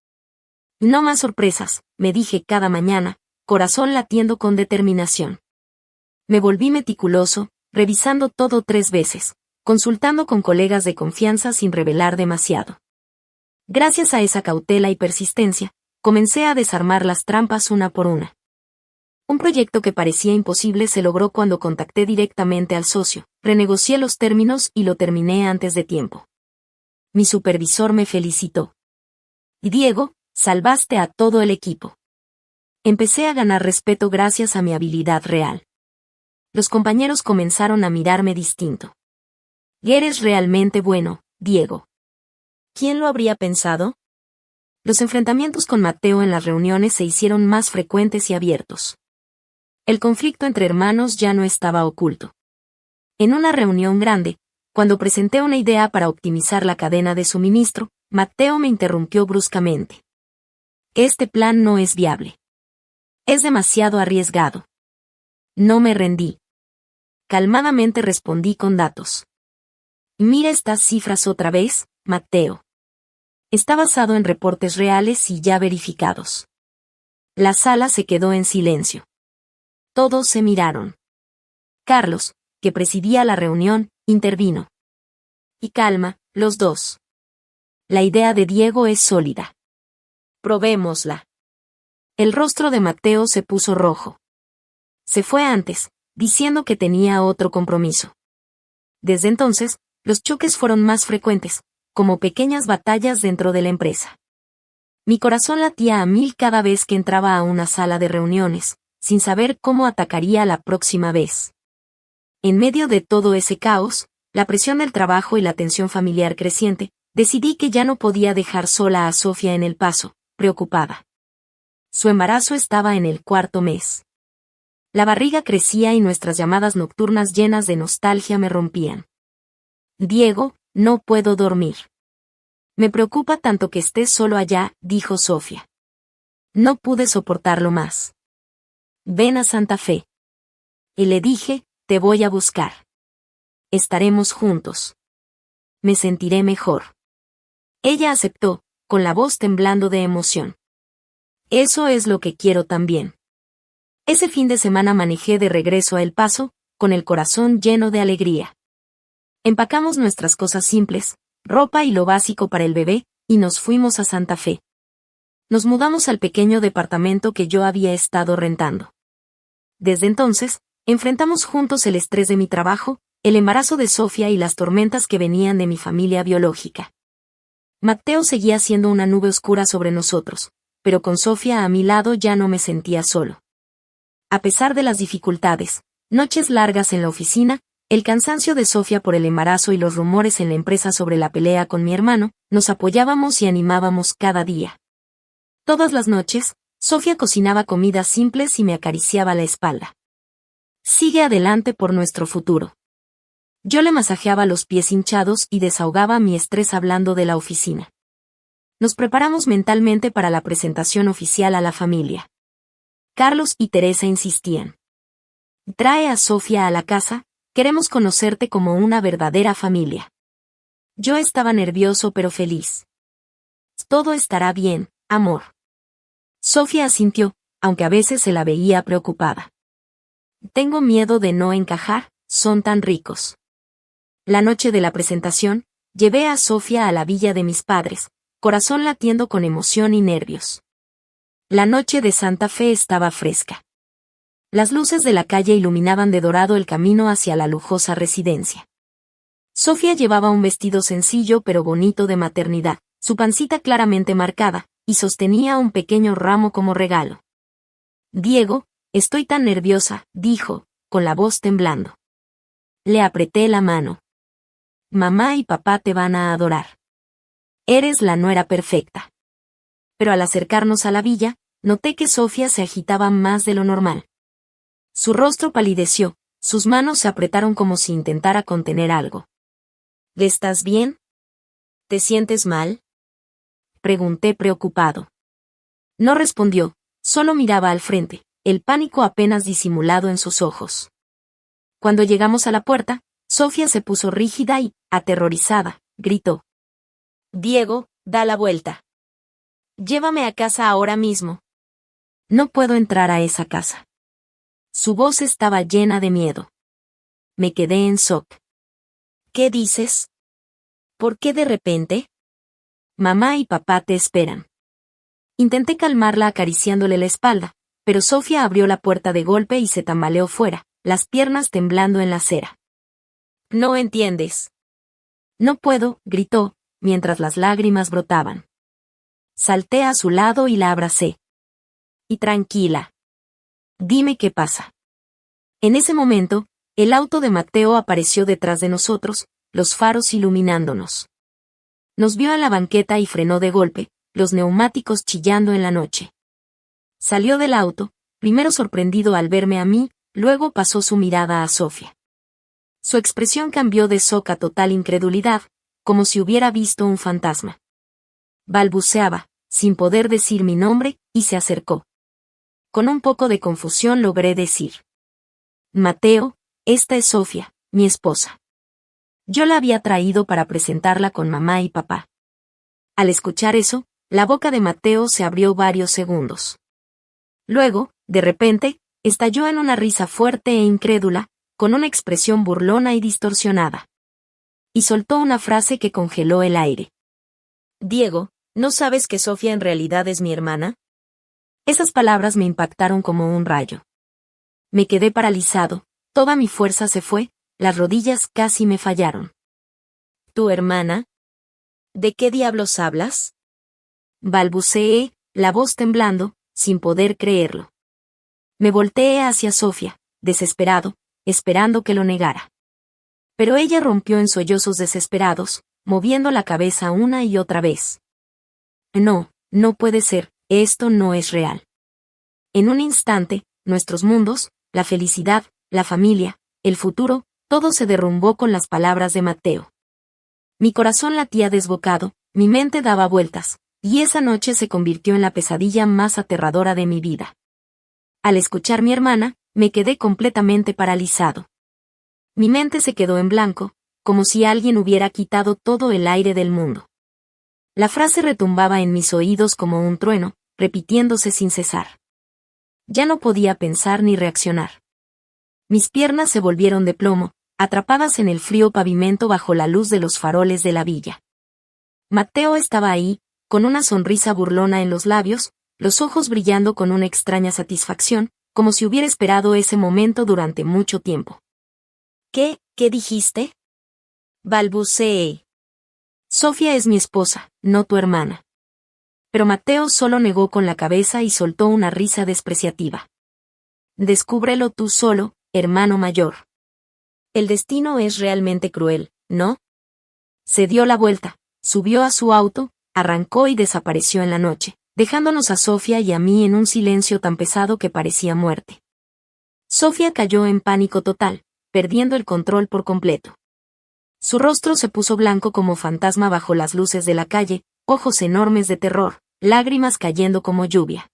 No más sorpresas, me dije cada mañana, corazón latiendo con determinación. Me volví meticuloso, revisando todo 3 veces, consultando con colegas de confianza sin revelar demasiado. Gracias a esa cautela y persistencia, comencé a desarmar las trampas una por una. Un proyecto que parecía imposible se logró cuando contacté directamente al socio, renegocié los términos y lo terminé antes de tiempo. Mi supervisor me felicitó. Y Diego, salvaste a todo el equipo. Empecé a ganar respeto gracias a mi habilidad real. Los compañeros comenzaron a mirarme distinto. Eres realmente bueno, Diego. ¿Quién lo habría pensado? Los enfrentamientos con Mateo en las reuniones se hicieron más frecuentes y abiertos. El conflicto entre hermanos ya no estaba oculto. En una reunión grande, cuando presenté una idea para optimizar la cadena de suministro, Mateo me interrumpió bruscamente. Este plan no es viable. Es demasiado arriesgado. No me rendí. Calmadamente respondí con datos. Mira estas cifras otra vez, Mateo. Está basado en reportes reales y ya verificados. La sala se quedó en silencio. Todos se miraron. Carlos, que presidía la reunión, intervino. Y calma, los dos. La idea de Diego es sólida. Probémosla. El rostro de Mateo se puso rojo. Se fue antes, diciendo que tenía otro compromiso. Desde entonces, los choques fueron más frecuentes, como pequeñas batallas dentro de la empresa. Mi corazón latía a 1000 cada vez que entraba a una sala de reuniones, sin saber cómo atacaría la próxima vez. En medio de todo ese caos, la presión del trabajo y la tensión familiar creciente, decidí que ya no podía dejar sola a Sofía en el paso, preocupada. Su embarazo estaba en el 4º mes. La barriga crecía y nuestras llamadas nocturnas llenas de nostalgia me rompían. Diego, no puedo dormir. Me preocupa tanto que estés solo allá, dijo Sofía. No pude soportarlo más. Ven a Santa Fe. Y le dije, te voy a buscar. Estaremos juntos. Me sentiré mejor. Ella aceptó, con la voz temblando de emoción. Eso es lo que quiero también. Ese fin de semana manejé de regreso a El Paso, con el corazón lleno de alegría. Empacamos nuestras cosas simples, ropa y lo básico para el bebé, y nos fuimos a Santa Fe. Nos mudamos al pequeño departamento que yo había estado rentando. Desde entonces, enfrentamos juntos el estrés de mi trabajo, el embarazo de Sofía y las tormentas que venían de mi familia biológica. Mateo seguía siendo una nube oscura sobre nosotros, pero con Sofía a mi lado ya no me sentía solo. A pesar de las dificultades, noches largas en la oficina, el cansancio de Sofía por el embarazo y los rumores en la empresa sobre la pelea con mi hermano, nos apoyábamos y animábamos cada día. Todas las noches, Sofía cocinaba comidas simples y me acariciaba la espalda. Sigue adelante por nuestro futuro. Yo le masajeaba los pies hinchados y desahogaba mi estrés hablando de la oficina. Nos preparamos mentalmente para la presentación oficial a la familia. Carlos y Teresa insistían. Trae a Sofía a la casa, queremos conocerte como una verdadera familia. Yo estaba nervioso pero feliz. Todo estará bien, amor. Sofía asintió, aunque a veces se la veía preocupada. Tengo miedo de no encajar, son tan ricos. La noche de la presentación, llevé a Sofía a la villa de mis padres, corazón latiendo con emoción y nervios. La noche de Santa Fe estaba fresca. Las luces de la calle iluminaban de dorado el camino hacia la lujosa residencia. Sofía llevaba un vestido sencillo pero bonito de maternidad, su pancita claramente marcada, y sostenía un pequeño ramo como regalo. Diego, estoy tan nerviosa, dijo, con la voz temblando. Le apreté la mano. Mamá y papá te van a adorar. Eres la nuera perfecta. Pero al acercarnos a la villa, noté que Sofía se agitaba más de lo normal. Su rostro palideció, sus manos se apretaron como si intentara contener algo. ¿Estás bien? ¿Te sientes mal? Pregunté preocupado. No respondió, solo miraba al frente, el pánico apenas disimulado en sus ojos. Cuando llegamos a la puerta, Sofía se puso rígida y, aterrorizada, gritó. Diego, da la vuelta. Llévame a casa ahora mismo. No puedo entrar a esa casa. Su voz estaba llena de miedo. Me quedé en shock. ¿Qué dices? ¿Por qué de repente? Mamá y papá te esperan. Intenté calmarla acariciándole la espalda, pero Sofía abrió la puerta de golpe y se tambaleó fuera, las piernas temblando en la acera. No entiendes. No puedo, gritó, mientras las lágrimas brotaban. Salté a su lado y la abracé. Y tranquila. Dime qué pasa. En ese momento, el auto de Mateo apareció detrás de nosotros, los faros iluminándonos. Nos vio en la banqueta y frenó de golpe, los neumáticos chillando en la noche. Salió del auto, primero sorprendido al verme a mí, luego pasó su mirada a Sofía. Su expresión cambió de shock a total incredulidad, como si hubiera visto un fantasma. Balbuceaba, sin poder decir mi nombre, y se acercó. Con un poco de confusión logré decir. Mateo, esta es Sofía, mi esposa. Yo la había traído para presentarla con mamá y papá. Al escuchar eso, la boca de Mateo se abrió varios segundos. Luego, de repente, estalló en una risa fuerte e incrédula, con una expresión burlona y distorsionada. Y soltó una frase que congeló el aire. Diego, ¿no sabes que Sofía en realidad es mi hermana? Esas palabras me impactaron como un rayo. Me quedé paralizado, toda mi fuerza se fue, las rodillas casi me fallaron. ¿Tu hermana? ¿De qué diablos hablas? Balbuceé, la voz temblando, sin poder creerlo. Me volteé hacia Sofía, desesperado, esperando que lo negara. Pero ella rompió en sollozos desesperados, moviendo la cabeza una y otra vez. No, no puede ser, esto no es real. En un instante, nuestros mundos, la felicidad, la familia, el futuro, todo se derrumbó con las palabras de Mateo. Mi corazón latía desbocado, mi mente daba vueltas, y esa noche se convirtió en la pesadilla más aterradora de mi vida. Al escuchar mi hermana, me quedé completamente paralizado. Mi mente se quedó en blanco, como si alguien hubiera quitado todo el aire del mundo. La frase retumbaba en mis oídos como un trueno, repitiéndose sin cesar. Ya no podía pensar ni reaccionar. Mis piernas se volvieron de plomo, atrapadas en el frío pavimento bajo la luz de los faroles de la villa. Mateo estaba ahí, con una sonrisa burlona en los labios, los ojos brillando con una extraña satisfacción, como si hubiera esperado ese momento durante mucho tiempo. ¿Qué dijiste? Balbuceé. Sofía es mi esposa, no tu hermana. Pero Mateo solo negó con la cabeza y soltó una risa despreciativa. Descúbrelo tú solo, hermano mayor. El destino es realmente cruel, ¿no? Se dio la vuelta, subió a su auto, arrancó y desapareció en la noche, dejándonos a Sofía y a mí en un silencio tan pesado que parecía muerte. Sofía cayó en pánico total, perdiendo el control por completo. Su rostro se puso blanco como fantasma bajo las luces de la calle, ojos enormes de terror, lágrimas cayendo como lluvia.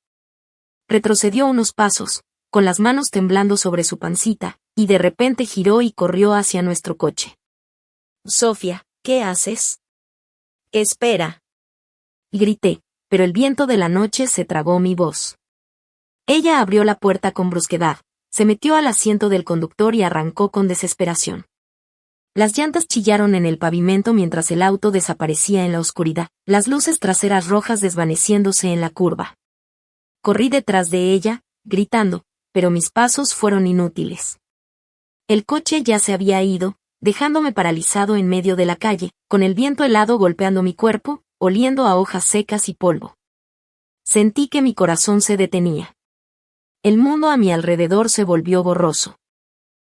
Retrocedió unos pasos, con las manos temblando sobre su pancita, y de repente giró y corrió hacia nuestro coche. Sofía, ¿Qué haces? Espera. Grité, pero el viento de la noche se tragó mi voz. Ella abrió la puerta con brusquedad, se metió al asiento del conductor y arrancó con desesperación. Las llantas chillaron en el pavimento mientras el auto desaparecía en la oscuridad, las luces traseras rojas desvaneciéndose en la curva. Corrí detrás de ella, gritando, pero mis pasos fueron inútiles. El coche ya se había ido, dejándome paralizado en medio de la calle, con el viento helado golpeando mi cuerpo, oliendo a hojas secas y polvo. Sentí que mi corazón se detenía. El mundo a mi alrededor se volvió borroso.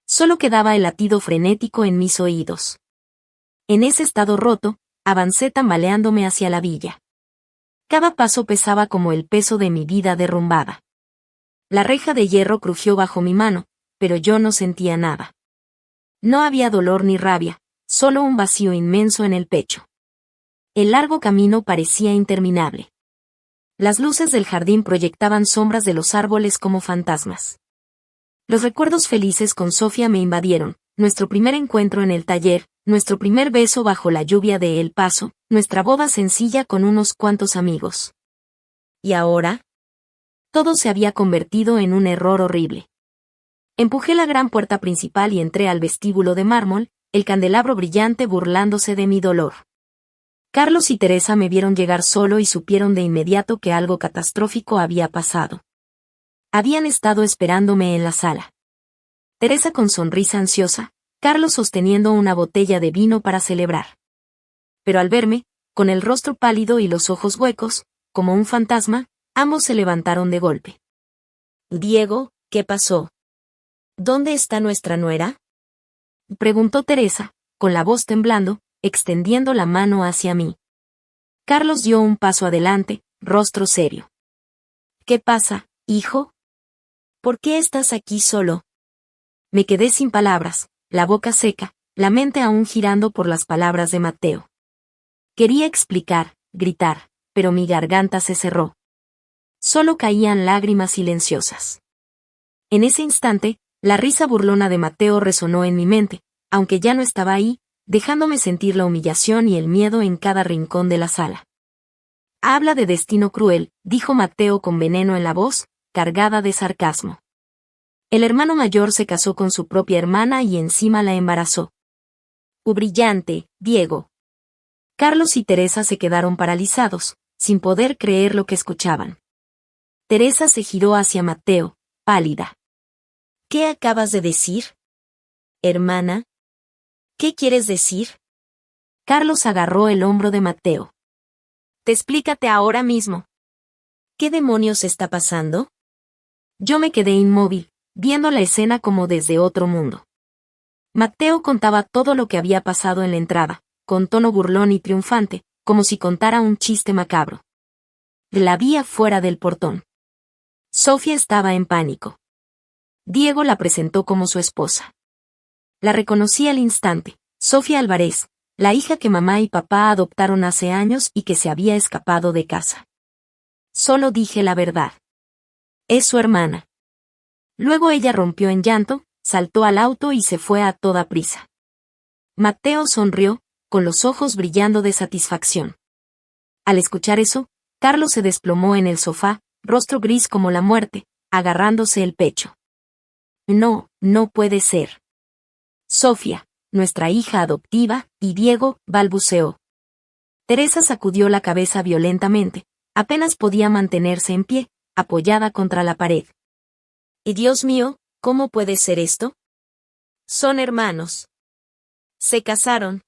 Solo quedaba el latido frenético en mis oídos. En ese estado roto, avancé tambaleándome hacia la villa. Cada paso pesaba como el peso de mi vida derrumbada. La reja de hierro crujió bajo mi mano, pero yo no sentía nada. No había dolor ni rabia, solo un vacío inmenso en el pecho. El largo camino parecía interminable. Las luces del jardín proyectaban sombras de los árboles como fantasmas. Los recuerdos felices con Sofía me invadieron, nuestro primer encuentro en el taller, nuestro primer beso bajo la lluvia de El Paso, nuestra boda sencilla con unos cuantos amigos. ¿Y ahora? Todo se había convertido en un error horrible. Empujé la gran puerta principal y entré al vestíbulo de mármol, el candelabro brillante burlándose de mi dolor. Carlos y Teresa me vieron llegar solo y supieron de inmediato que algo catastrófico había pasado. Habían estado esperándome en la sala. Teresa con sonrisa ansiosa, Carlos sosteniendo una botella de vino para celebrar. Pero al verme, con el rostro pálido y los ojos huecos, como un fantasma, ambos se levantaron de golpe. Diego, ¿qué pasó? ¿Dónde está nuestra nuera? Preguntó Teresa, con la voz temblando, extendiendo la mano hacia mí. Carlos dio un paso adelante, rostro serio. ¿Qué pasa, hijo? ¿Por qué estás aquí solo? Me quedé sin palabras, la boca seca, la mente aún girando por las palabras de Mateo. Quería explicar, gritar, pero mi garganta se cerró. Solo caían lágrimas silenciosas. En ese instante, la risa burlona de Mateo resonó en mi mente, aunque ya no estaba ahí, dejándome sentir la humillación y el miedo en cada rincón de la sala. Habla de destino cruel, dijo Mateo con veneno en la voz, cargada de sarcasmo. El hermano mayor se casó con su propia hermana y encima la embarazó. Brillante, Diego. Carlos y Teresa se quedaron paralizados, sin poder creer lo que escuchaban. Teresa se giró hacia Mateo, pálida. ¿Qué acabas de decir? Hermana. ¿Qué quieres decir? Carlos agarró el hombro de Mateo. Explícate ahora mismo. ¿Qué demonios está pasando? Yo me quedé inmóvil, viendo la escena como desde otro mundo. Mateo contaba todo lo que había pasado en la entrada, con tono burlón y triunfante, como si contara un chiste macabro. La vi fuera del portón. Sofía estaba en pánico. Diego la presentó como su esposa. La reconocí al instante, Sofía Álvarez, la hija que mamá y papá adoptaron hace años y que se había escapado de casa. Solo dije la verdad. Es su hermana. Luego ella rompió en llanto, saltó al auto y se fue a toda prisa. Mateo sonrió, con los ojos brillando de satisfacción. Al escuchar eso, Carlos se desplomó en el sofá, rostro gris como la muerte, agarrándose el pecho. No, no puede ser. Sofía, nuestra hija adoptiva, y Diego, balbuceó. Teresa sacudió la cabeza violentamente, apenas podía mantenerse en pie, apoyada contra la pared. Y Dios mío, ¿cómo puede ser esto? Son hermanos. Se casaron.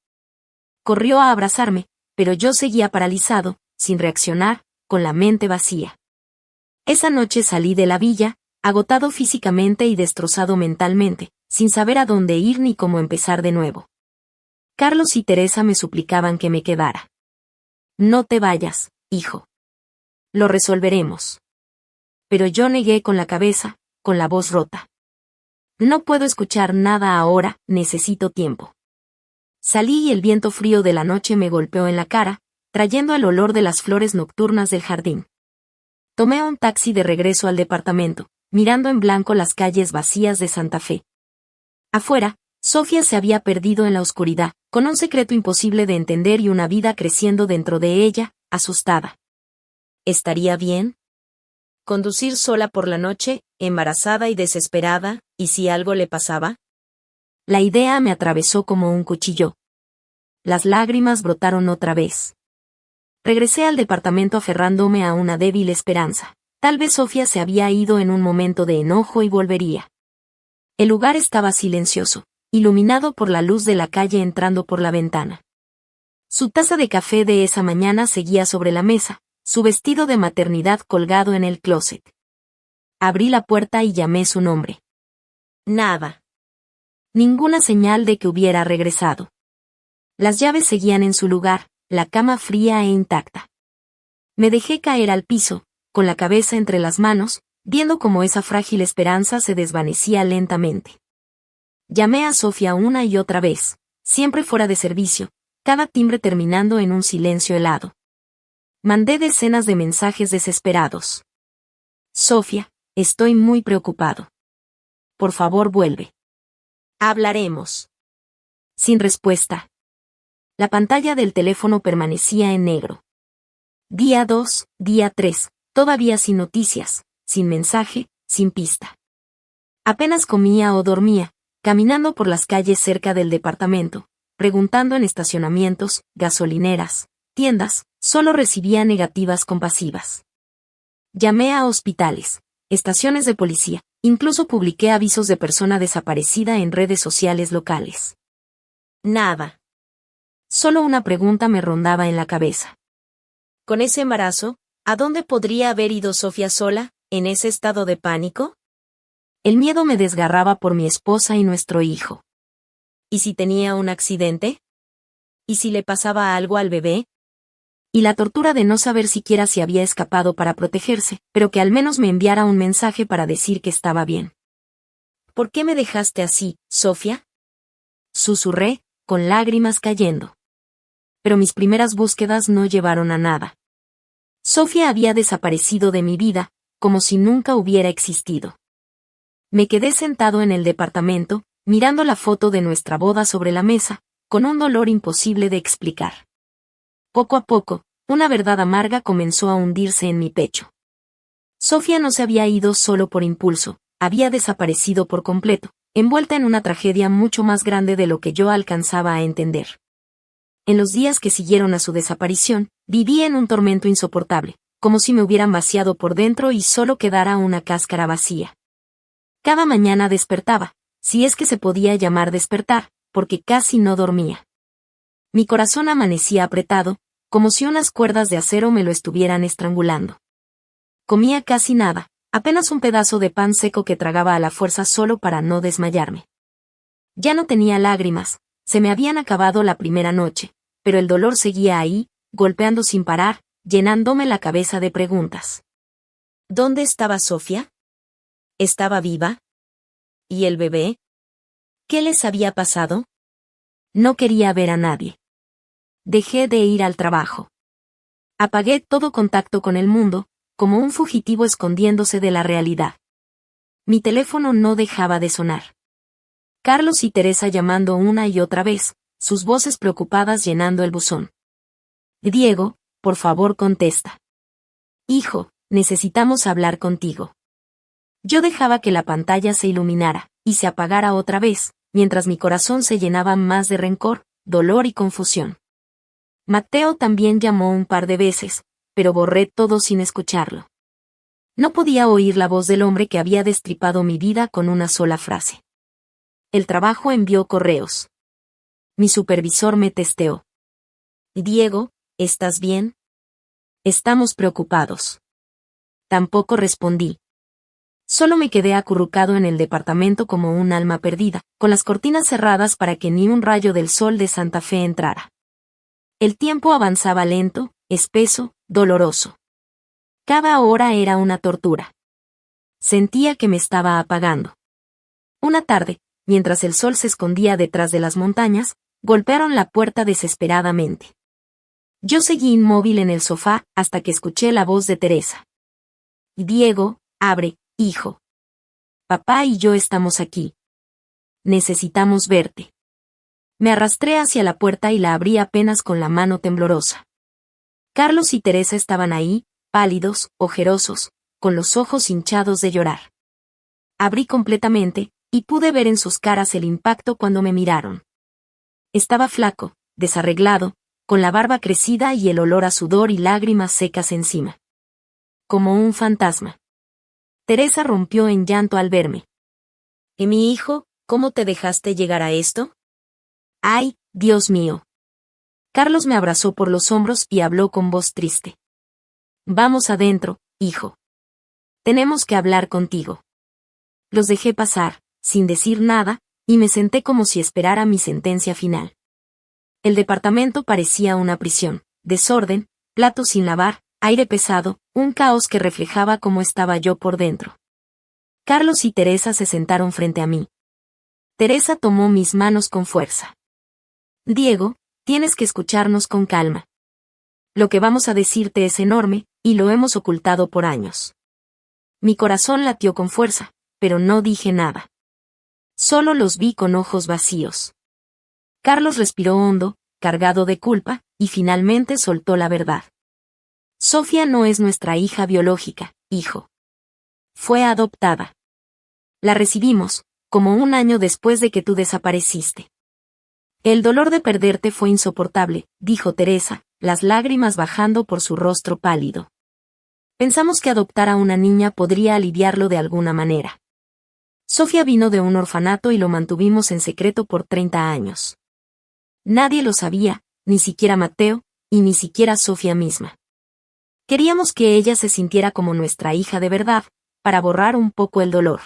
Corrió a abrazarme, pero yo seguía paralizado, sin reaccionar, con la mente vacía. Esa noche salí de la villa, agotado físicamente y destrozado mentalmente, sin saber a dónde ir ni cómo empezar de nuevo. Carlos y Teresa me suplicaban que me quedara. No te vayas, hijo. Lo resolveremos. Pero yo negué con la cabeza, con la voz rota. No puedo escuchar nada ahora, necesito tiempo. Salí y el viento frío de la noche me golpeó en la cara, trayendo el olor de las flores nocturnas del jardín. Tomé un taxi de regreso al departamento, mirando en blanco las calles vacías de Santa Fe. Afuera, Sofía se había perdido en la oscuridad, con un secreto imposible de entender y una vida creciendo dentro de ella, asustada. ¿Estaría bien? ¿Conducir sola por la noche, embarazada y desesperada, y si algo le pasaba? La idea me atravesó como un cuchillo. Las lágrimas brotaron otra vez. Regresé al departamento aferrándome a una débil esperanza. Tal vez Sofía se había ido en un momento de enojo y volvería. El lugar estaba silencioso, iluminado por la luz de la calle entrando por la ventana. Su taza de café de esa mañana seguía sobre la mesa, su vestido de maternidad colgado en el closet. Abrí la puerta y llamé su nombre. Nada. Ninguna señal de que hubiera regresado. Las llaves seguían en su lugar, la cama fría e intacta. Me dejé caer al piso, con la cabeza entre las manos, viendo cómo esa frágil esperanza se desvanecía lentamente. Llamé a Sofía una y otra vez, siempre fuera de servicio, cada timbre terminando en un silencio helado. Mandé decenas de mensajes desesperados. Sofía, estoy muy preocupado. Por favor, vuelve. Hablaremos. Sin respuesta. La pantalla del teléfono permanecía en negro. Día 2, día 3, todavía sin noticias, sin mensaje, sin pista. Apenas comía o dormía, caminando por las calles cerca del departamento, preguntando en estacionamientos, gasolineras, tiendas, solo recibía negativas compasivas. Llamé a hospitales, estaciones de policía, incluso publiqué avisos de persona desaparecida en redes sociales locales. Nada. Solo una pregunta me rondaba en la cabeza. Con ese embarazo, ¿a dónde podría haber ido Sofía sola, en ese estado de pánico? El miedo me desgarraba por mi esposa y nuestro hijo. ¿Y si tenía un accidente? ¿Y si le pasaba algo al bebé? Y la tortura de no saber siquiera si había escapado para protegerse, pero que al menos me enviara un mensaje para decir que estaba bien. ¿Por qué me dejaste así, Sofía? Susurré, con lágrimas cayendo. Pero mis primeras búsquedas no llevaron a nada. Sofía había desaparecido de mi vida, como si nunca hubiera existido. Me quedé sentado en el departamento, mirando la foto de nuestra boda sobre la mesa, con un dolor imposible de explicar. Poco a poco, una verdad amarga comenzó a hundirse en mi pecho. Sofía no se había ido solo por impulso, había desaparecido por completo, envuelta en una tragedia mucho más grande de lo que yo alcanzaba a entender. En los días que siguieron a su desaparición, viví en un tormento insoportable, como si me hubieran vaciado por dentro y solo quedara una cáscara vacía. Cada mañana despertaba, si es que se podía llamar despertar, porque casi no dormía. Mi corazón amanecía apretado, como si unas cuerdas de acero me lo estuvieran estrangulando. Comía casi nada, apenas un pedazo de pan seco que tragaba a la fuerza solo para no desmayarme. Ya no tenía lágrimas, se me habían acabado la primera noche, pero el dolor seguía ahí, golpeando sin parar, llenándome la cabeza de preguntas. ¿Dónde estaba Sofía? ¿Estaba viva? ¿Y el bebé? ¿Qué les había pasado? No quería ver a nadie. Dejé de ir al trabajo. Apagué todo contacto con el mundo, como un fugitivo escondiéndose de la realidad. Mi teléfono no dejaba de sonar. Carlos y Teresa llamando una y otra vez, sus voces preocupadas llenando el buzón. Diego, por favor contesta. Hijo, necesitamos hablar contigo. Yo dejaba que la pantalla se iluminara, y se apagara otra vez, mientras mi corazón se llenaba más de rencor, dolor y confusión. Mateo también llamó un par de veces, pero borré todo sin escucharlo. No podía oír la voz del hombre que había destripado mi vida con una sola frase. El trabajo envió correos. Mi supervisor me testeó. Diego, ¿estás bien? Estamos preocupados. Tampoco respondí. Solo me quedé acurrucado en el departamento como un alma perdida, con las cortinas cerradas para que ni un rayo del sol de Santa Fe entrara. El tiempo avanzaba lento, espeso, doloroso. Cada hora era una tortura. Sentía que me estaba apagando. Una tarde, mientras el sol se escondía detrás de las montañas, golpearon la puerta desesperadamente. Yo seguí inmóvil en el sofá hasta que escuché la voz de Teresa. Diego, abre, hijo. Papá y yo estamos aquí. necesitamos verte. Me arrastré hacia la puerta y la abrí apenas con la mano temblorosa. Carlos y Teresa estaban ahí, pálidos, ojerosos, con los ojos hinchados de llorar. Abrí completamente, y pude ver en sus caras el impacto cuando me miraron. Estaba flaco, desarreglado, con la barba crecida y el olor a sudor y lágrimas secas encima. Como un fantasma. Teresa rompió en llanto al verme. ¿Y mi hijo, cómo te dejaste llegar a esto? ¡Ay, Dios mío! Carlos me abrazó por los hombros y habló con voz triste. Vamos adentro, hijo. Tenemos que hablar contigo. Los dejé pasar, sin decir nada, y me senté como si esperara mi sentencia final. El departamento parecía una prisión, desorden, platos sin lavar, aire pesado, un caos que reflejaba cómo estaba yo por dentro. Carlos y Teresa se sentaron frente a mí. Teresa tomó mis manos con fuerza. Diego, tienes que escucharnos con calma. Lo que vamos a decirte es enorme, y lo hemos ocultado por años. Mi corazón latió con fuerza, pero no dije nada. Solo los vi con ojos vacíos. Carlos respiró hondo, cargado de culpa, y finalmente soltó la verdad. Sofía no es nuestra hija biológica, hijo. Fue adoptada. La recibimos, como un año después de que tú desapareciste. El dolor de perderte fue insoportable, dijo Teresa, las lágrimas bajando por su rostro pálido. Pensamos que adoptar a una niña podría aliviarlo de alguna manera. Sofía vino de un orfanato y lo mantuvimos en secreto por 30 años. Nadie lo sabía, ni siquiera Mateo, y ni siquiera Sofía misma. Queríamos que ella se sintiera como nuestra hija de verdad, para borrar un poco el dolor.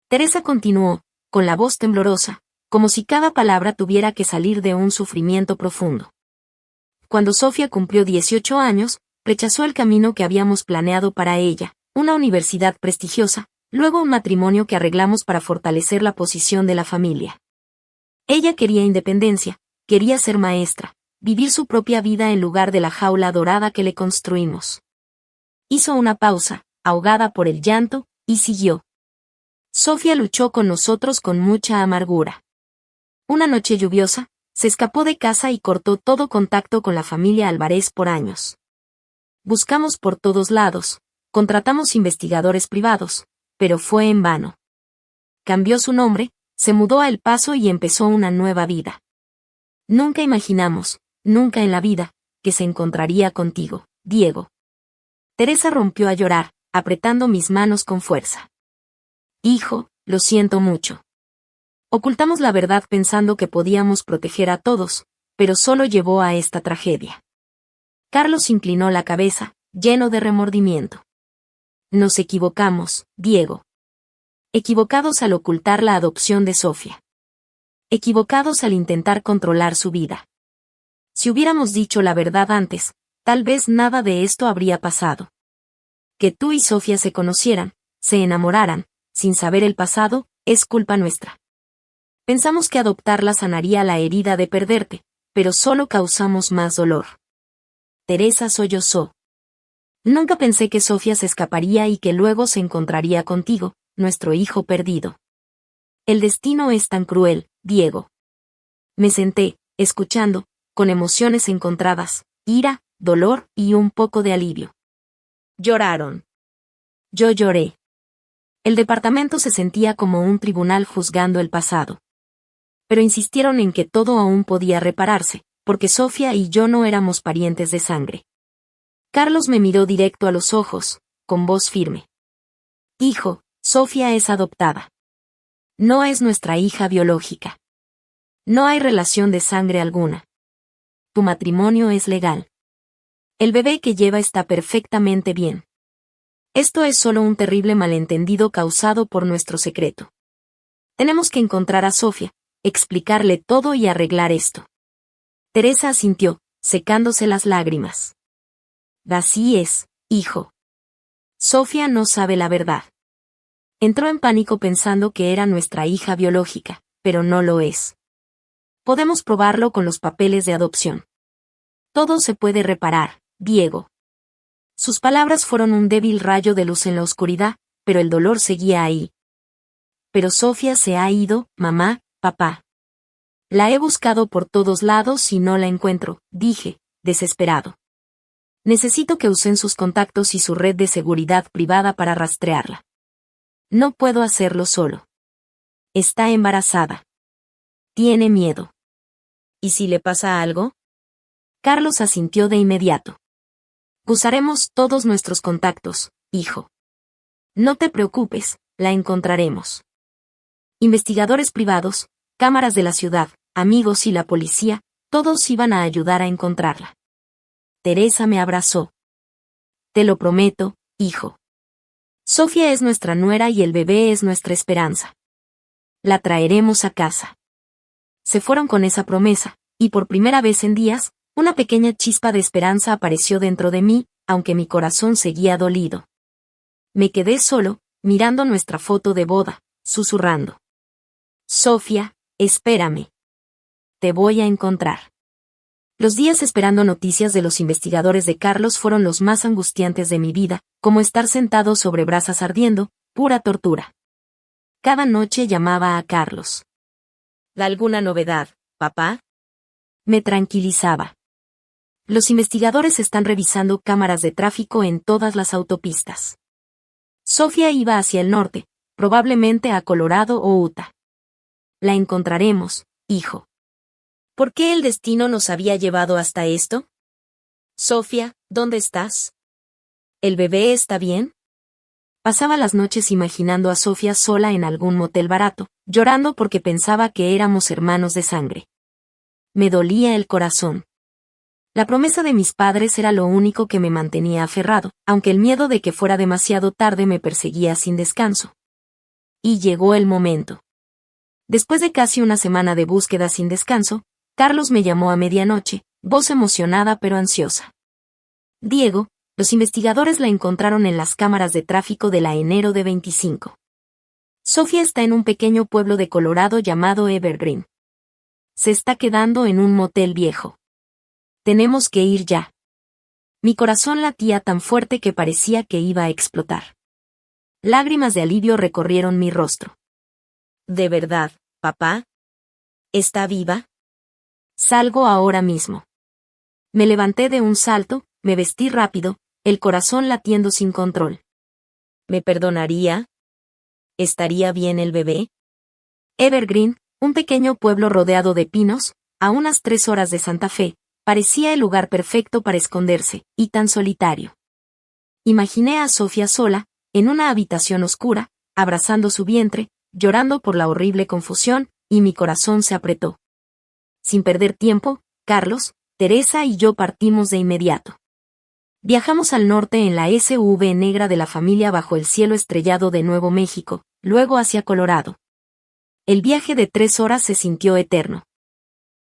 Teresa continuó, con la voz temblorosa, como si cada palabra tuviera que salir de un sufrimiento profundo. Cuando Sofía cumplió 18 años, rechazó el camino que habíamos planeado para ella, una universidad prestigiosa, luego un matrimonio que arreglamos para fortalecer la posición de la familia. Ella quería independencia, quería ser maestra, vivir su propia vida en lugar de la jaula dorada que le construimos. Hizo una pausa, ahogada por el llanto, y siguió. Sofía luchó con nosotros con mucha amargura. Una noche lluviosa, se escapó de casa y cortó todo contacto con la familia Álvarez por años. Buscamos por todos lados, contratamos investigadores privados, pero fue en vano. Cambió su nombre, se mudó a El Paso y empezó una nueva vida. Nunca imaginamos, nunca en la vida, que se encontraría contigo, Diego. Teresa rompió a llorar, apretando mis manos con fuerza. Hijo, lo siento mucho. Ocultamos la verdad pensando que podíamos proteger a todos, pero solo llevó a esta tragedia. Carlos inclinó la cabeza, lleno de remordimiento. Nos equivocamos, Diego. Equivocados al ocultar la adopción de Sofía. Equivocados al intentar controlar su vida. Si hubiéramos dicho la verdad antes, tal vez nada de esto habría pasado. Que tú y Sofía se conocieran, se enamoraran, sin saber el pasado, es culpa nuestra. Pensamos que adoptarla sanaría la herida de perderte, pero solo causamos más dolor. Teresa sollozó. Nunca pensé que Sofía se escaparía y que luego se encontraría contigo, nuestro hijo perdido. El destino es tan cruel, Diego. Me senté, escuchando, con emociones encontradas, ira, dolor y un poco de alivio. Lloraron. Yo lloré. El departamento se sentía como un tribunal juzgando el pasado. Pero insistieron en que todo aún podía repararse, porque Sofía y yo no éramos parientes de sangre. Carlos me miró directo a los ojos, con voz firme. Hijo, Sofía es adoptada. No es nuestra hija biológica. No hay relación de sangre alguna. Tu matrimonio es legal. El bebé que lleva está perfectamente bien. Esto es solo un terrible malentendido causado por nuestro secreto. Tenemos que encontrar a Sofía, explicarle todo y arreglar esto. Teresa asintió, secándose las lágrimas. Así es, hijo. Sofía no sabe la verdad. Entró en pánico pensando que era nuestra hija biológica, pero no lo es. Podemos probarlo con los papeles de adopción. Todo se puede reparar, Diego. Sus palabras fueron un débil rayo de luz en la oscuridad, pero el dolor seguía ahí. pero Sofía se ha ido, mamá, papá. La he buscado por todos lados y no la encuentro, dije, desesperado. Necesito que usen sus contactos y su red de seguridad privada para rastrearla. No puedo hacerlo solo. Está embarazada. Tiene miedo. ¿Y si le pasa algo? Carlos asintió de inmediato. Usaremos todos nuestros contactos, hijo. No te preocupes, la encontraremos. Investigadores privados, cámaras de la ciudad, amigos y la policía, todos iban a ayudar a encontrarla. Teresa me abrazó. Te lo prometo, hijo. Sofía es nuestra nuera y el bebé es nuestra esperanza. La traeremos a casa. Se fueron con esa promesa, y por primera vez en días, una pequeña chispa de esperanza apareció dentro de mí, aunque mi corazón seguía dolido. Me quedé solo, mirando nuestra foto de boda, susurrando. Sofía, espérame. Te voy a encontrar. Los días esperando noticias de los investigadores de Carlos fueron los más angustiantes de mi vida, como estar sentado sobre brasas ardiendo, pura tortura. Cada noche llamaba a Carlos. ¿Alguna novedad, papá? Me tranquilizaba. Los investigadores están revisando cámaras de tráfico en todas las autopistas. Sofía iba hacia el norte, probablemente a Colorado o Utah. La encontraremos, hijo. ¿Por qué el destino nos había llevado hasta esto? Sofía, ¿dónde estás? ¿El bebé está bien? Pasaba las noches imaginando a Sofía sola en algún motel barato, llorando porque pensaba que éramos hermanos de sangre. Me dolía el corazón. La promesa de mis padres era lo único que me mantenía aferrado, aunque el miedo de que fuera demasiado tarde me perseguía sin descanso. Y llegó el momento. Después de casi una semana de búsqueda sin descanso, Carlos me llamó a medianoche, voz emocionada pero ansiosa. Diego, los investigadores la encontraron en las cámaras de tráfico de la enero de 25. Sofía está en un pequeño pueblo de Colorado llamado Evergreen. Se está quedando en un motel viejo. Tenemos que ir ya. Mi corazón latía tan fuerte que parecía que iba a explotar. Lágrimas de alivio recorrieron mi rostro. ¿De verdad, papá? ¿Está viva? Salgo ahora mismo. Me levanté de un salto, me vestí rápido, el corazón latiendo sin control. ¿Me perdonaría? ¿Estaría bien el bebé? Evergreen, un pequeño pueblo rodeado de pinos, a unas 3 horas de Santa Fe, parecía el lugar perfecto para esconderse, y tan solitario. Imaginé a Sofía sola, en una habitación oscura, abrazando su vientre, llorando por la horrible confusión, y mi corazón se apretó. Sin perder tiempo, Carlos, Teresa y yo partimos de inmediato. Viajamos al norte en la SUV negra de la familia bajo el cielo estrellado de Nuevo México, luego hacia Colorado. El viaje de 3 horas se sintió eterno.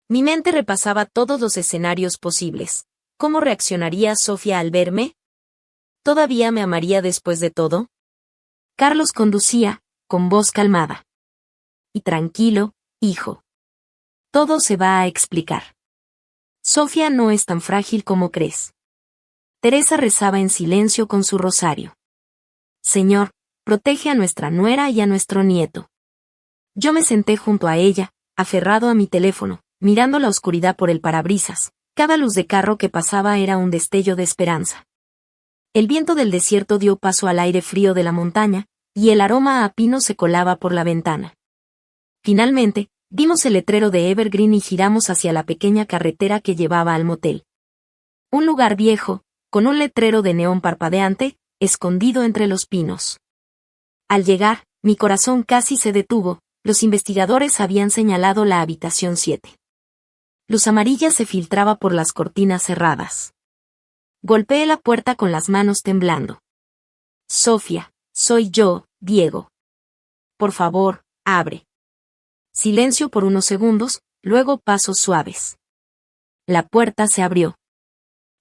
Mi mente repasaba todos los escenarios posibles. ¿Cómo reaccionaría Sofía al verme? ¿Todavía me amaría después de todo? Carlos conducía, con voz calmada. Y tranquilo, hijo. Todo se va a explicar. Sofía no es tan frágil como crees. Teresa rezaba en silencio con su rosario. Señor, protege a nuestra nuera y a nuestro nieto. Yo me senté junto a ella, aferrado a mi teléfono, mirando la oscuridad por el parabrisas. Cada luz de carro que pasaba era un destello de esperanza. El viento del desierto dio paso al aire frío de la montaña, y el aroma a pino se colaba por la ventana. Finalmente, vimos el letrero de Evergreen y giramos hacia la pequeña carretera que llevaba al motel. Un lugar viejo, con un letrero de neón parpadeante, escondido entre los pinos. Al llegar, mi corazón casi se detuvo, los investigadores habían señalado la habitación 7. Luz amarilla se filtraba por las cortinas cerradas. Golpeé la puerta con las manos temblando. Sofía, soy yo, Diego. Por favor, abre. Silencio por unos segundos, luego pasos suaves. La puerta se abrió.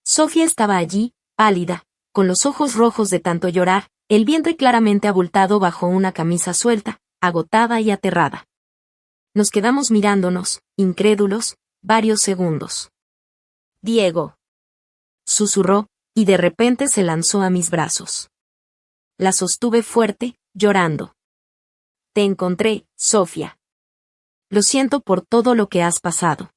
Sofía estaba allí, pálida, con los ojos rojos de tanto llorar, el vientre claramente abultado bajo una camisa suelta, agotada y aterrada. Nos quedamos mirándonos, incrédulos, varios segundos. Diego. Susurró, y de repente se lanzó a mis brazos. La sostuve fuerte, llorando. Te encontré, Sofía. Lo siento por todo lo que has pasado.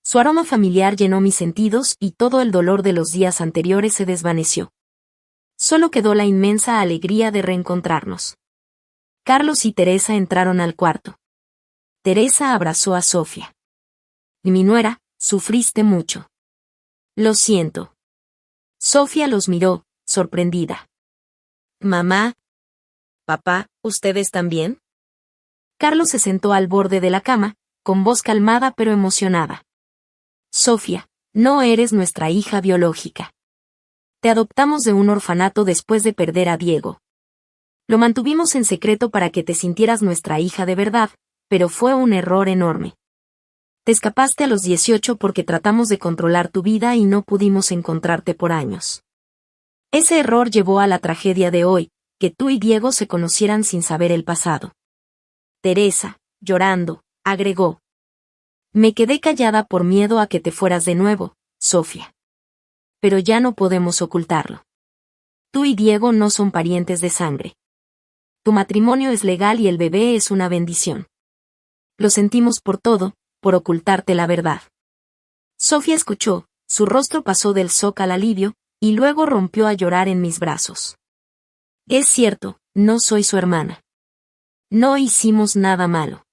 Su aroma familiar llenó mis sentidos y todo el dolor de los días anteriores se desvaneció. Solo quedó la inmensa alegría de reencontrarnos. Carlos y Teresa entraron al cuarto. Teresa abrazó a Sofía. Mi nuera, sufriste mucho. Lo siento. Sofía los miró, sorprendida. Mamá. Papá, ¿ustedes también? Carlos se sentó al borde de la cama, con voz calmada pero emocionada. Sofía, no eres nuestra hija biológica. Te adoptamos de un orfanato después de perder a Diego. Lo mantuvimos en secreto para que te sintieras nuestra hija de verdad, pero fue un error enorme. Te escapaste a los 18 porque tratamos de controlar tu vida y no pudimos encontrarte por años. Ese error llevó a la tragedia de hoy, que tú y Diego se conocieran sin saber el pasado. Teresa, llorando, agregó. Me quedé callada por miedo a que te fueras de nuevo, Sofía. Pero ya no podemos ocultarlo. Tú y Diego no son parientes de sangre. Tu matrimonio es legal y el bebé es una bendición. Lo sentimos por todo, por ocultarte la verdad. Sofía escuchó, su rostro pasó del shock al alivio, y luego rompió a llorar en mis brazos. Es cierto, no soy su hermana. No hicimos nada malo.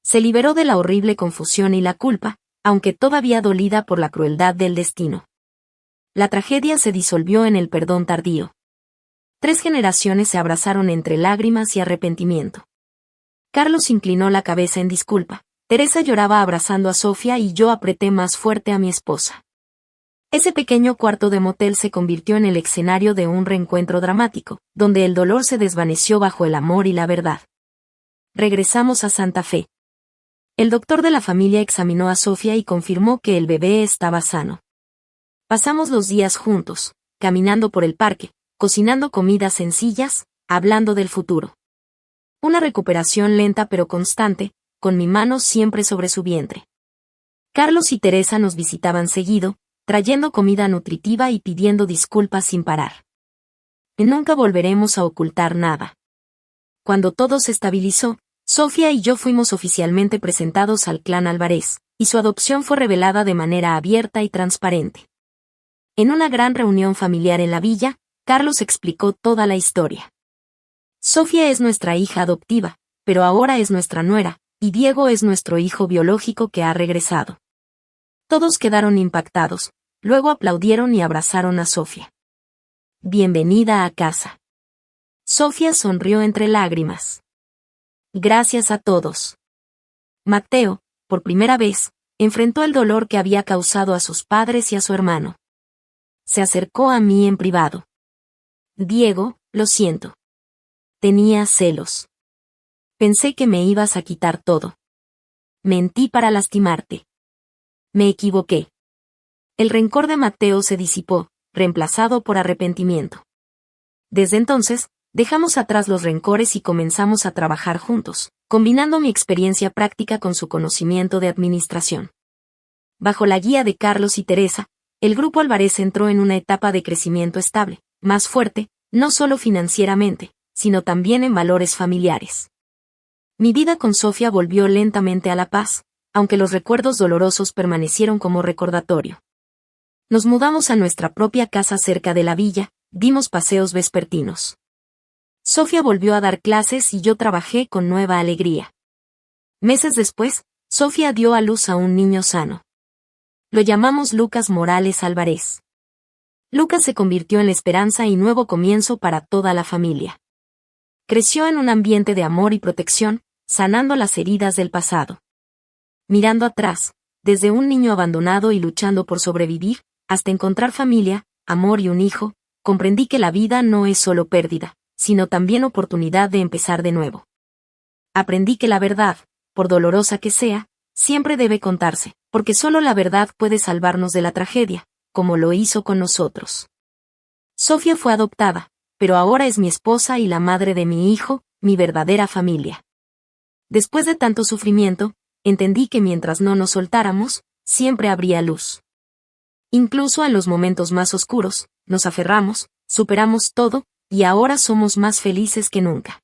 Se liberó de la horrible confusión y la culpa, aunque todavía dolida por la crueldad del destino. La tragedia se disolvió en el perdón tardío. 3 generaciones se abrazaron entre lágrimas y arrepentimiento. Carlos inclinó la cabeza en disculpa. Teresa lloraba abrazando a Sofía y yo apreté más fuerte a mi esposa. Ese pequeño cuarto de motel se convirtió en el escenario de un reencuentro dramático, donde el dolor se desvaneció bajo el amor y la verdad. Regresamos a Santa Fe. El doctor de la familia examinó a Sofía y confirmó que el bebé estaba sano. Pasamos los días juntos, caminando por el parque, cocinando comidas sencillas, hablando del futuro. Una recuperación lenta pero constante, con mi mano siempre sobre su vientre. Carlos y Teresa nos visitaban seguido, trayendo comida nutritiva y pidiendo disculpas sin parar. Nunca volveremos a ocultar nada. Cuando todo se estabilizó, Sofía y yo fuimos oficialmente presentados al clan Álvarez, y su adopción fue revelada de manera abierta y transparente. En una gran reunión familiar en la villa, Carlos explicó toda la historia. Sofía es nuestra hija adoptiva, pero ahora es nuestra nuera, y Diego es nuestro hijo biológico que ha regresado. Todos quedaron impactados, luego aplaudieron y abrazaron a Sofía. Bienvenida a casa. Sofía sonrió entre lágrimas. Gracias a todos. Mateo, por primera vez, enfrentó el dolor que había causado a sus padres y a su hermano. Se acercó a mí en privado. Diego, lo siento. Tenía celos. Pensé que me ibas a quitar todo. Mentí para lastimarte. Me equivoqué. El rencor de Mateo se disipó, reemplazado por arrepentimiento. Desde entonces, dejamos atrás los rencores y comenzamos a trabajar juntos, combinando mi experiencia práctica con su conocimiento de administración. Bajo la guía de Carlos y Teresa, el grupo Álvarez entró en una etapa de crecimiento estable, más fuerte, no solo financieramente, sino también en valores familiares. Mi vida con Sofía volvió lentamente a la paz, aunque los recuerdos dolorosos permanecieron como recordatorio. Nos mudamos a nuestra propia casa cerca de la villa, dimos paseos vespertinos. Sofía volvió a dar clases y yo trabajé con nueva alegría. Meses después, Sofía dio a luz a un niño sano. Lo llamamos Lucas Morales Álvarez. Lucas se convirtió en la esperanza y nuevo comienzo para toda la familia. Creció en un ambiente de amor y protección, sanando las heridas del pasado. Mirando atrás, desde un niño abandonado y luchando por sobrevivir, hasta encontrar familia, amor y un hijo, comprendí que la vida no es solo pérdida, sino también oportunidad de empezar de nuevo. Aprendí que la verdad, por dolorosa que sea, siempre debe contarse, porque solo la verdad puede salvarnos de la tragedia, como lo hizo con nosotros. Sofía fue adoptada, pero ahora es mi esposa y la madre de mi hijo, mi verdadera familia. Después de tanto sufrimiento, entendí que mientras no nos soltáramos, siempre habría luz. Incluso en los momentos más oscuros, nos aferramos, superamos todo, y ahora somos más felices que nunca.